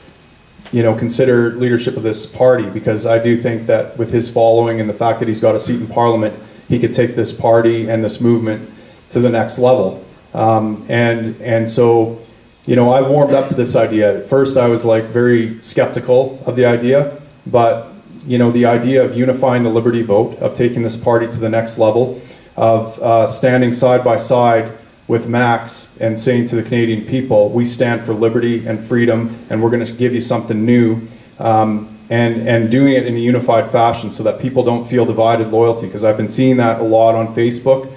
you know, consider leadership of this party, because I do think that with his following and the fact that he's got a seat in Parliament, he could take this party and this movement to the next level. And so, you know, I've warmed up to this idea. At first I was like very skeptical of the idea, but you know, the idea of unifying the Liberty vote, of taking this party to the next level, of standing side by side with Max and saying to the Canadian people, we stand for liberty and freedom, and we're going to give you something new, and doing it in a unified fashion so that people don't feel divided loyalty, because I've been seeing that a lot on Facebook.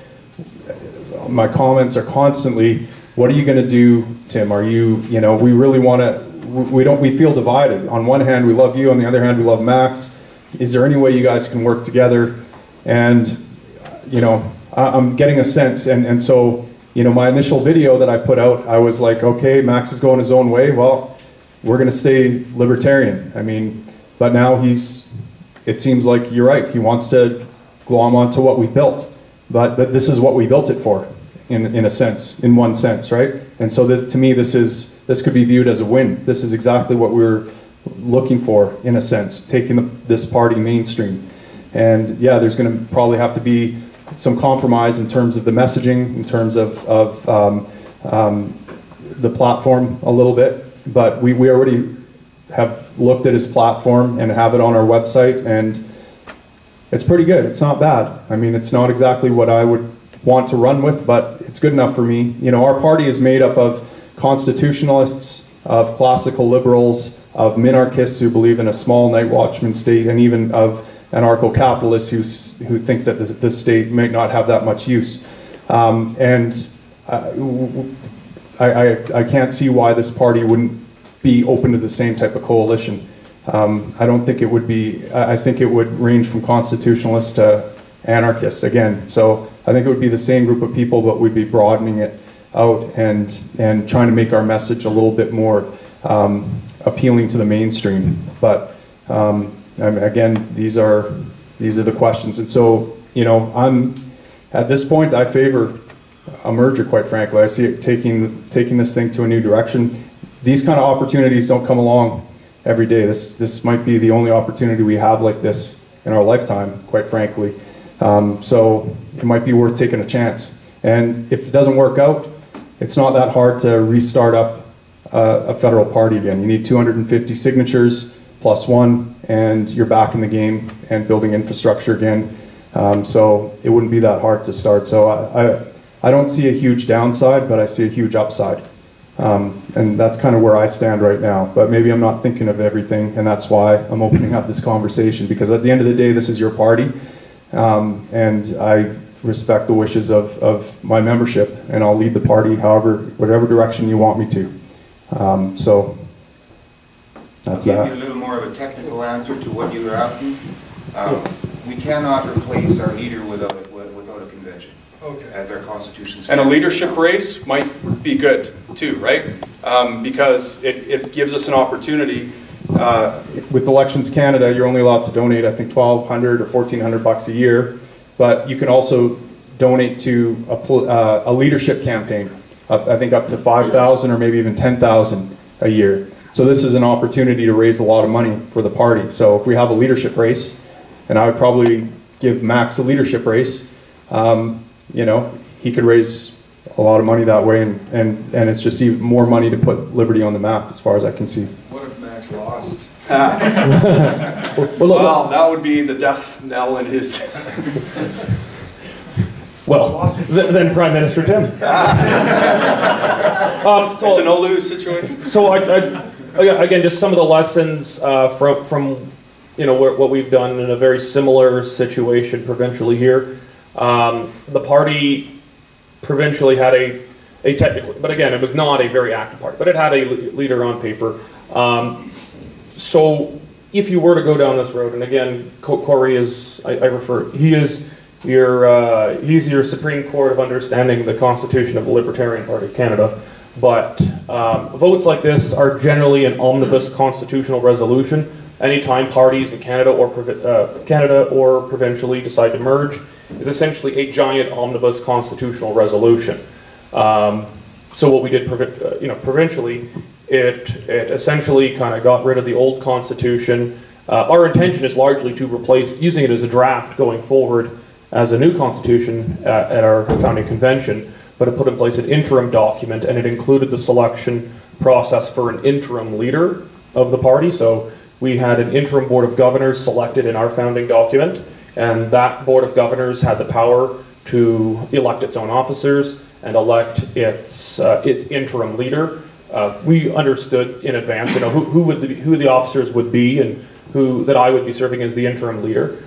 My comments are constantly, what are you going to do, Tim? Are you, you know, we really want to, we feel divided. On one hand, we love you. On the other hand, we love Max. Is there any way you guys can work together? And, you know, I'm getting a sense. And so, you know, my initial video that I put out, I was like, okay, Max is going his own way. Well, we're going to stay libertarian. I mean, but now it seems like you're right. He wants to glom onto what we built. But this is what we built it for, in a sense, in one sense, right? And so to me, this could be viewed as a win. This is exactly what we're looking for, in a sense, taking this party mainstream. And yeah, there's going to probably have to be some compromise in terms of the messaging, in terms of the platform a little bit. But we already have looked at his platform and have it on our website, and it's pretty good. It's not bad. I mean, it's not exactly what I would want to run with, but it's good enough for me. You know, our party is made up of constitutionalists, of classical liberals, of minarchists who believe in a small night watchman state, and even of anarcho-capitalists who think that this state might not have that much use. And I can't see why this party wouldn't be open to the same type of coalition. I don't think it would be, I think it would range from constitutionalists to anarchists again. So I think it would be the same group of people, but we'd be broadening it out and trying to make our message a little bit more appealing to the mainstream. But again, these are the questions. And so, you know, at this point, I favor a merger, quite frankly. I see it taking this thing to a new direction. These kind of opportunities don't come along every day. This might be the only opportunity we have like this in our lifetime, quite frankly. So it might be worth taking a chance. And if it doesn't work out, it's not that hard to restart up a federal party again. You need 250 signatures plus one, and you're back in the game and building infrastructure again. So it wouldn't be that hard to start. So I don't see a huge downside, but I see a huge upside. And that's kind of where I stand right now. But maybe I'm not thinking of everything, and that's why I'm opening up this conversation, because at the end of the day, this is your party, and I respect the wishes of my membership, and I'll lead the party whatever direction you want me to. So that's that. I'll give you a little more of a technical answer to what you were asking. We cannot replace our leader without a convention. Okay. As our constitution says. And a leadership race might be good too, right? Because it gives us an opportunity. With Elections Canada, you're only allowed to donate, I think, $1,200 or $1,400 a year, but you can also donate to a leadership campaign. I think up to $5,000 or maybe even $10,000 a year. So this is an opportunity to raise a lot of money for the party. So if we have a leadership race, and I would probably give Max a leadership race, you know, he could raise a lot of money that way, and it's just even more money to put Liberty on the map, as far as I can see. What if Max lost? Well, that would be the death knell in his... Well, then Prime Minister Tim. So it's a no-lose situation. So again, just some of the lessons from you know what we've done in a very similar situation provincially here. The party provincially had a technically, but again, it was not a very active party, but it had a leader on paper. So if you were to go down this road, and again, Corey is, he's your Supreme Court of understanding the Constitution of the Libertarian Party of Canada. But votes like this are generally an omnibus constitutional resolution. Anytime parties in Canada or provincially decide to merge, is essentially a giant omnibus constitutional resolution. So what we did provincially, it essentially kind of got rid of the old constitution. Our intention is largely to replace, using it as a draft going forward as a new constitution at our founding convention, but it put in place an interim document, and it included the selection process for an interim leader of the party. So we had an interim board of governors selected in our founding document, and that board of governors had the power to elect its own officers and elect its interim leader. We understood in advance, who the officers would be, and that I would be serving as the interim leader.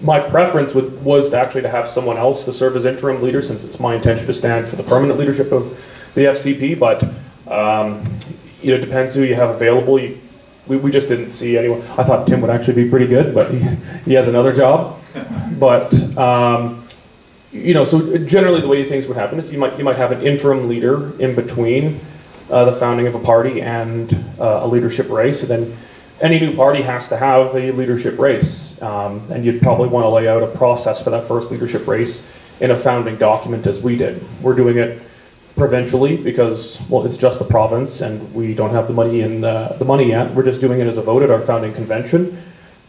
My preference was to have someone else to serve as interim leader, since it's my intention to stand for the permanent leadership of the FCP. But it depends who you have available. We just didn't see anyone. I thought Tim would actually be pretty good, but he has another job. But so generally the way things would happen is you might have an interim leader in between the founding of a party and a leadership race, and then any new party has to have a leadership race, and you'd probably want to lay out a process for that first leadership race in a founding document, as we did. We're doing it provincially because, well, it's just the province, and we don't have the money yet. We're just doing it as a vote at our founding convention,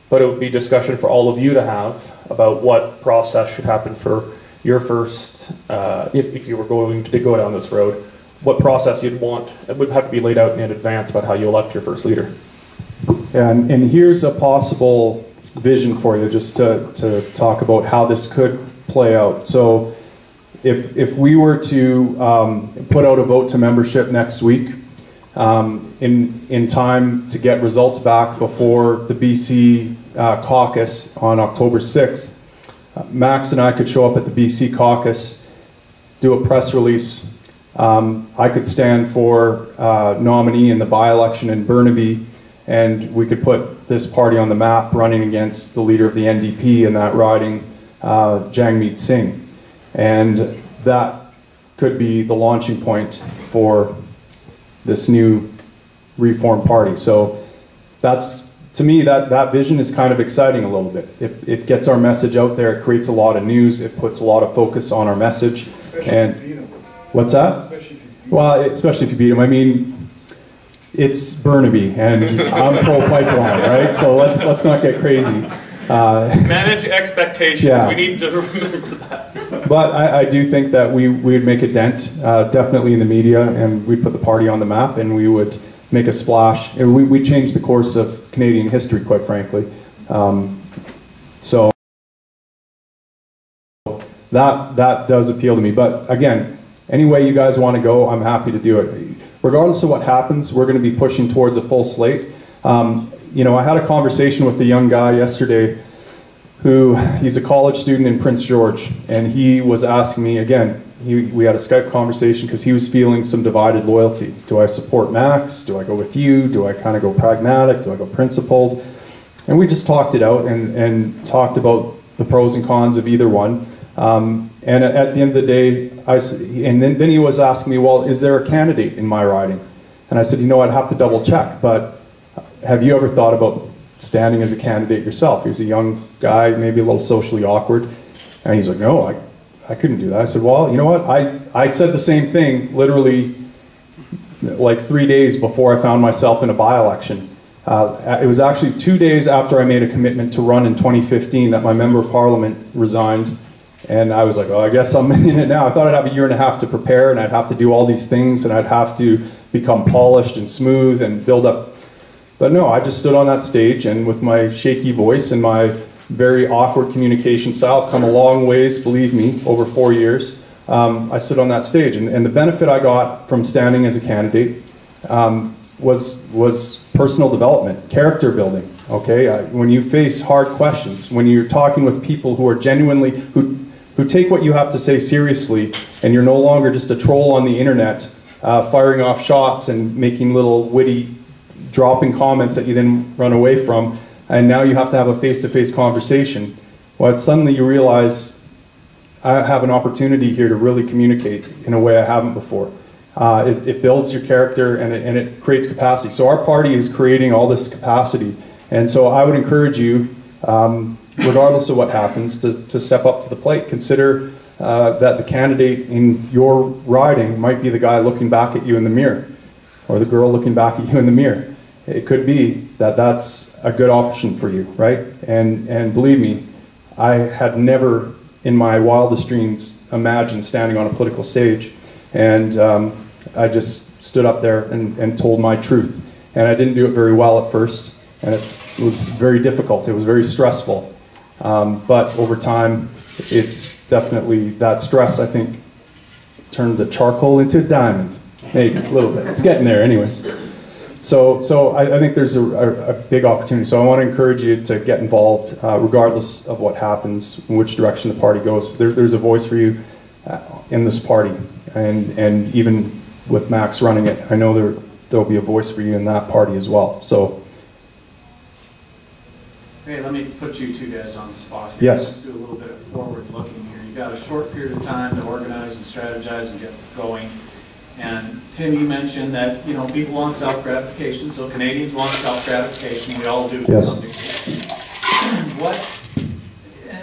but it would be discussion for all of you to have about what process should happen for your first, if you were going to go down this road, what process you'd want. It would have to be laid out in advance about how you elect your first leader. Yeah, and here's a possible vision for you, just to talk about how this could play out. So if we were to put out a vote to membership next week, in time to get results back before the BC caucus on October 6th, Max and I could show up at the BC caucus, do a press release. I could stand for nominee in the by-election in Burnaby, and we could put this party on the map running against the leader of the NDP in that riding, Jagmeet Singh. And that could be the launching point for this new reformed party. So that's, to me, that vision is kind of exciting a little bit. It gets our message out there, it creates a lot of news, it puts a lot of focus on our message. And what's that? Well, especially if you beat them. I mean, it's Burnaby, and I'm pro-pipeline, right? So let's not get crazy. Manage expectations. Yeah. We need to remember that. But I do think that we would make a dent, definitely in the media, and we'd put the party on the map, and we would make a splash. And we'd change the course of Canadian history, quite frankly. So that does appeal to me. But again, any way you guys want to go, I'm happy to do it. Regardless of what happens, we're going to be pushing towards a full slate. I had a conversation with a young guy yesterday he's a college student in Prince George, and he was asking me, again, we had a Skype conversation because he was feeling some divided loyalty. Do I support Max? Do I go with you? Do I kind of go pragmatic? Do I go principled? And we just talked it out and talked about the pros and cons of either one. And at the end of the day, then he was asking me, well, is there a candidate in my riding? And I said, I'd have to double check, but have you ever thought about standing as a candidate yourself? He was a young guy, maybe a little socially awkward. And he's like, no, I couldn't do that. I said, well, you know what? I said the same thing literally like 3 days before I found myself in a by-election. It was actually 2 days after I made a commitment to run in 2015 that my member of parliament resigned. And I was like, I guess I'm in it now. I thought I'd have a year and a half to prepare, and I'd have to do all these things, and I'd have to become polished and smooth and build up. But no, I just stood on that stage, and with my shaky voice and my very awkward communication style, I've come a long ways, believe me, over 4 years. I stood on that stage, and the benefit I got from standing as a candidate was personal development, character building. Okay, when you face hard questions, when you're talking with people who are genuinely, who take what you have to say seriously, and you're no longer just a troll on the internet, firing off shots and making little witty, dropping comments that you then run away from, and now you have to have a face-to-face conversation. Well, suddenly you realize I have an opportunity here to really communicate in a way I haven't before. It builds your character, and it creates capacity. So our party is creating all this capacity. And so I would encourage you, regardless of what happens, to step up to the plate. Consider that the candidate in your riding might be the guy looking back at you in the mirror, or the girl looking back at you in the mirror. It could be that that's a good option for you, right? And believe me, I had never in my wildest dreams imagined standing on a political stage. And I just stood up there and told my truth. And I didn't do it very well at first, and it was very difficult. It was very stressful. But over time, it's definitely that stress, I think, turned the charcoal into a diamond. Maybe a little bit. It's getting there anyways. So I think there's a big opportunity. So I want to encourage you to get involved, regardless of what happens, in which direction the party goes. There's a voice for you in this party. And even with Max running it, I know there'll be a voice for you in that party as well. So. Hey, let me put you two guys on the spot here. Yes. Let's do a little bit of forward looking here. You've got a short period of time to organize and strategize and get going. And Tim, you mentioned that, you know, people want self-gratification, so Canadians want self-gratification. We all do. Yes.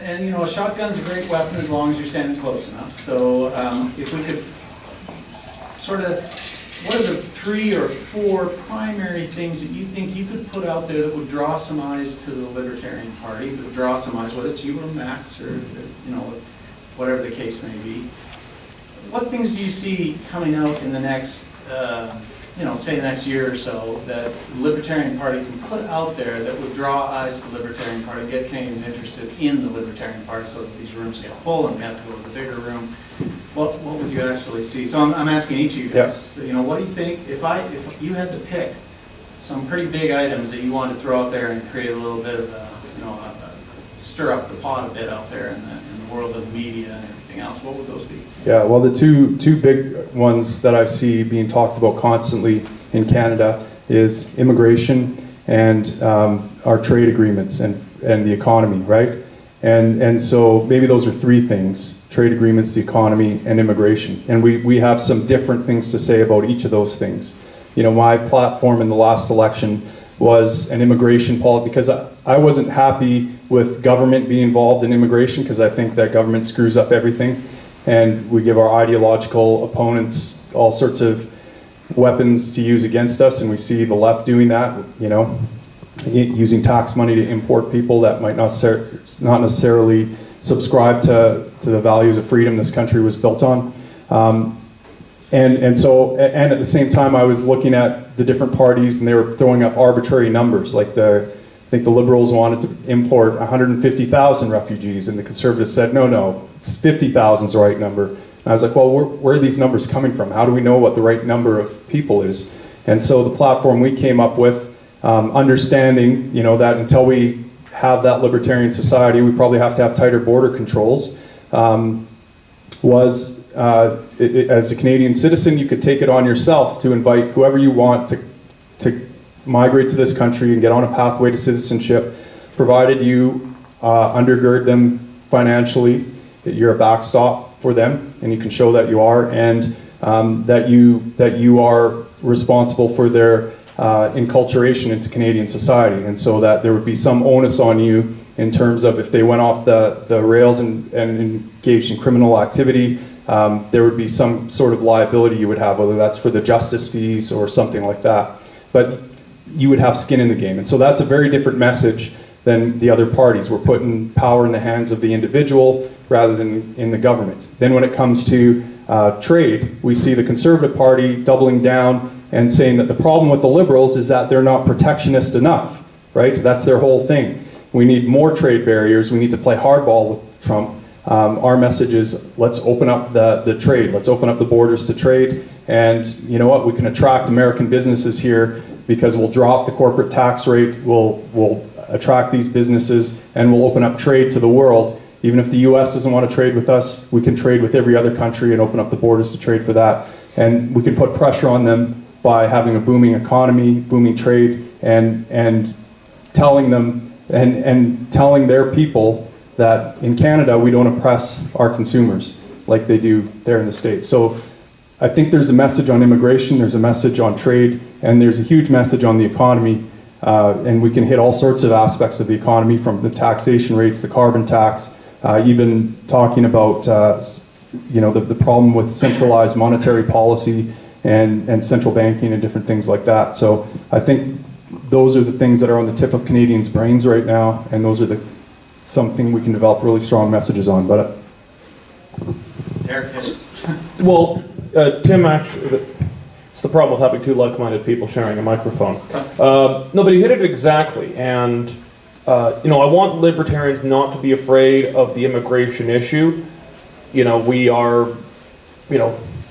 And you know, a shotgun's a great weapon as long as you're standing close enough. So if we could sort of, what are the 3 or 4 primary things that you think you could put out there that would draw some eyes to the Libertarian Party, that would draw some eyes, whether it's you or Max or, you know, whatever the case may be. What things do you see coming out in the next, you know, say the next year or so, that the Libertarian Party can put out there that would draw eyes to the Libertarian Party, get Canadians interested in the Libertarian Party so that these rooms get full and we have to go to the bigger room? What would you actually see? So I'm asking each of you guys, Yeah. so, you know, what do you think, if you had to pick some pretty big items that you wanted to throw out there and create a little bit of a, you know, stir up the pot a bit out there in the world of media and everything else, what would those be? Yeah, well, the two big ones that I see being talked about constantly in Canada is immigration and our trade agreements and the economy, right? And so maybe those are 3 things: trade agreements, the economy, and immigration. And we have some different things to say about each of those things. You know, my platform in the last election was an immigration policy, because I wasn't happy with government being involved in immigration, because I think that government screws up everything. And we give our ideological opponents all sorts of weapons to use against us, and we see the left doing that, you know, using tax money to import people that might not necessarily subscribe to the values of freedom this country was built on. And at the same time, I was looking at the different parties, and they were throwing up arbitrary numbers. Like I think the Liberals wanted to import 150,000 refugees, and the Conservatives said, no, 50,000 is the right number. And I was like, well, where are these numbers coming from? How do we know what the right number of people is? And so the platform we came up with, understanding, you know, that until we have that libertarian society, we probably have to have tighter border controls, as a Canadian citizen, you could take it on yourself to invite whoever you want to migrate to this country and get on a pathway to citizenship, provided you undergird them financially, that you're a backstop for them, and you can show that you are, and that you are responsible for their enculturation into Canadian society, and so that there would be some onus on you in terms of if they went off the rails and engaged in criminal activity, there would be some sort of liability you would have, whether that's for the justice fees or something like that. But you would have skin in the game. And so that's a very different message than the other parties. We're putting power in the hands of the individual rather than in the government. Then when it comes to trade, we see the Conservative Party doubling down and saying that the problem with the Liberals is that they're not protectionist enough, right? That's their whole thing. We need more trade barriers. We need to play hardball with Trump. Our message is, let's open up the trade. Let's open up the borders to trade. And you know what? We can attract American businesses here because we'll drop the corporate tax rate. We'll attract these businesses, and we'll open up trade to the world. Even if the U.S. doesn't want to trade with us, we can trade with every other country and open up the borders to trade for that. And we can put pressure on them by having a booming economy, booming trade, and telling them and telling their people that in Canada we don't oppress our consumers like they do there in the States. So I think there's a message on immigration, there's a message on trade, and there's a huge message on the economy. And we can hit all sorts of aspects of the economy, from the taxation rates, the carbon tax, even talking about the problem with centralized monetary policy and central banking and different things like that. So I think those are the things that are on the tip of Canadians' brains right now, and those are something we can develop really strong messages on. But Derek, Well, Tim, actually, it's the problem with having two like-minded people sharing a microphone. No, but he hit it exactly, and I want libertarians not to be afraid of the immigration issue. We are,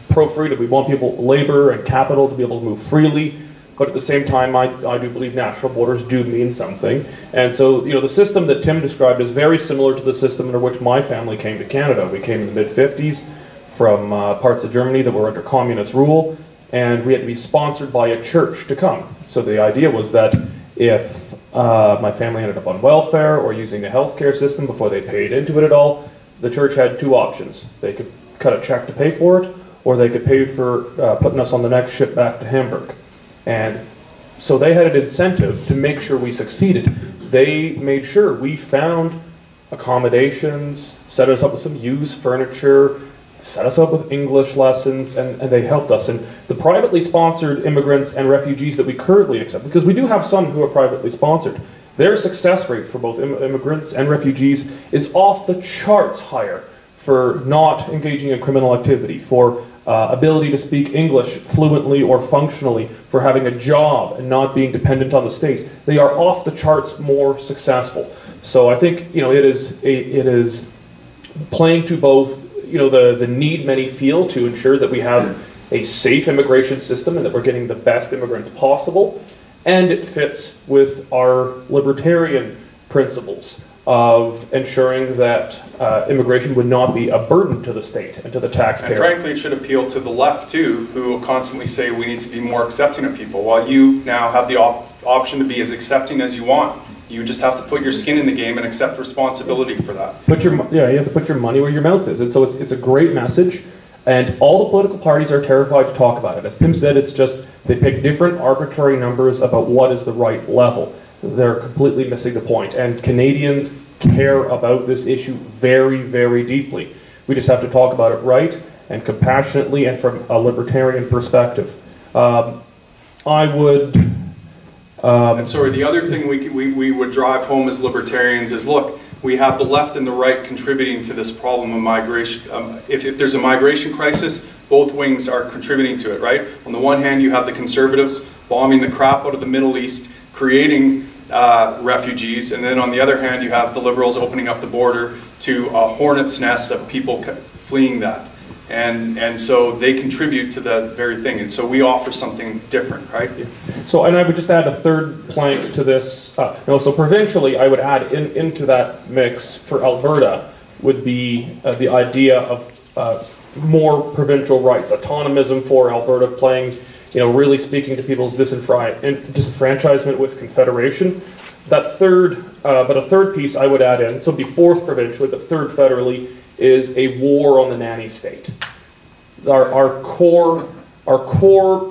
pro-freedom. We want people, labor and capital, to be able to move freely, but at the same time, I do believe natural borders do mean something. And so, the system that Tim described is very similar to the system under which my family came to Canada. We came in the mid-50s from parts of Germany that were under communist rule, and we had to be sponsored by a church to come. So the idea was that if my family ended up on welfare or using the healthcare system before they paid into it at all, the church had two options. They could cut a check to pay for it, or they could pay for putting us on the next ship back to Hamburg. And so they had an incentive to make sure we succeeded. They made sure we found accommodations, set us up with some used furniture, set us up with English lessons, and they helped us. And the privately sponsored immigrants and refugees that we currently accept, because we do have some who are privately sponsored, their success rate for both immigrants and refugees is off the charts higher for not engaging in criminal activity, for ability to speak English fluently or functionally, for having a job and not being dependent on the state. They are off the charts more successful. So I think it is playing to both the need many feel to ensure that we have a safe immigration system and that we're getting the best immigrants possible, and it fits with our libertarian principles of ensuring that immigration would not be a burden to the state and to the taxpayer. And frankly, it should appeal to the left too, who will constantly say we need to be more accepting of people, while you now have the option to be as accepting as you want. You just have to put your skin in the game and accept responsibility for that. You have to put your money where your mouth is. And so it's a great message, and all the political parties are terrified to talk about it. As Tim said, it's just they pick different arbitrary numbers about what is the right level. They're completely missing the point. And Canadians care about this issue very, very deeply. We just have to talk about it right and compassionately and from a libertarian perspective. And sorry, the other thing we would drive home as libertarians is, look, we have the left and the right contributing to this problem of migration. If there's a migration crisis, both wings are contributing to it, right? On the one hand, you have the conservatives bombing the crap out of the Middle East, creating refugees, and then on the other hand, you have the liberals opening up the border to a hornet's nest of people fleeing that. And so they contribute to that very thing, and so we offer something different, right? So, and I would just add a third plank to this. So provincially, I would add into that mix for Alberta would be the idea of more provincial rights, autonomism for Alberta, playing, really speaking to people's disenfranchisement with Confederation. That third, but a third piece I would add in, so it'd be fourth provincially, but third federally, is a war on the nanny state. Our core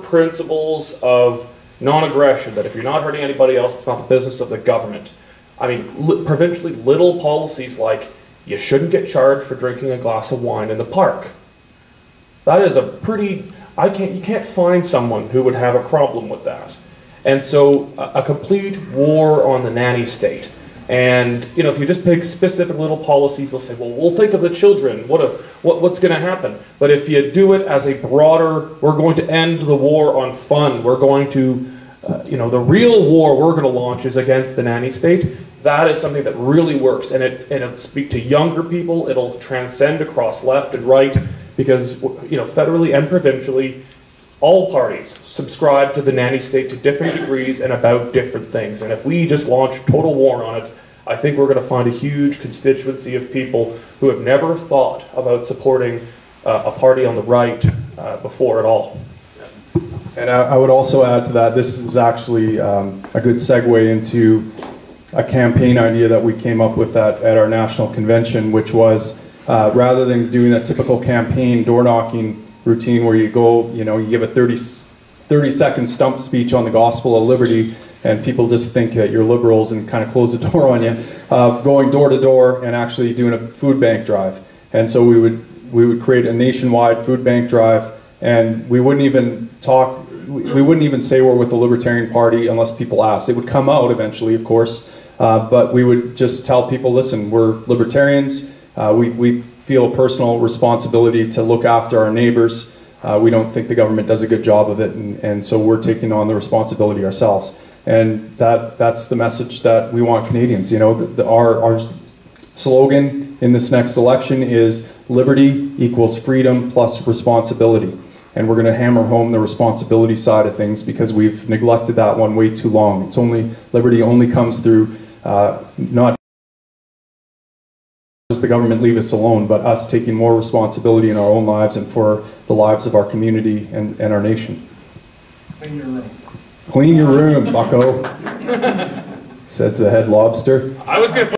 principles of non-aggression, that if you're not hurting anybody else, it's not the business of the government. I mean, provincially, little policies like you shouldn't get charged for drinking a glass of wine in the park. That is a pretty, you can't find someone who would have a problem with that. And so a complete war on the nanny state. And if you just pick specific little policies, they'll say, well, we'll think of the children. What's going to happen? But if you do it as a broader, we're going to end the war on fun. We're going to, the real war we're going to launch is against the nanny state. That is something that really works, and it'll speak to younger people. It'll transcend across left and right, because federally and provincially, all parties subscribe to the nanny state to different degrees and about different things. And if we just launch total war on it, I think we're going to find a huge constituency of people who have never thought about supporting a party on the right before at all. And I would also add to that, this is actually a good segue into a campaign idea that we came up with at our national convention, which was rather than doing a typical campaign door knocking routine where you go, you know, you give a 30-second stump speech on the gospel of liberty, and people just think that you're liberals and kind of close the door on you, going door to door and actually doing a food bank drive. And so we would create a nationwide food bank drive, and we wouldn't even talk, we wouldn't even say we're with the Libertarian Party unless people asked. It would come out eventually, of course, but we would just tell people, listen, we're libertarians, we feel a personal responsibility to look after our neighbors. We don't think the government does a good job of it, and so we're taking on the responsibility ourselves. And that's the message that we want Canadians. You know, our slogan in this next election is liberty equals freedom plus responsibility. And we're going to hammer home the responsibility side of things because we've neglected that one way too long. It's only, liberty only comes through not just the government leave us alone, but us taking more responsibility in our own lives and for the lives of our community and our nation. Clean your room. Clean your room, bucko, says the head lobster. I was going to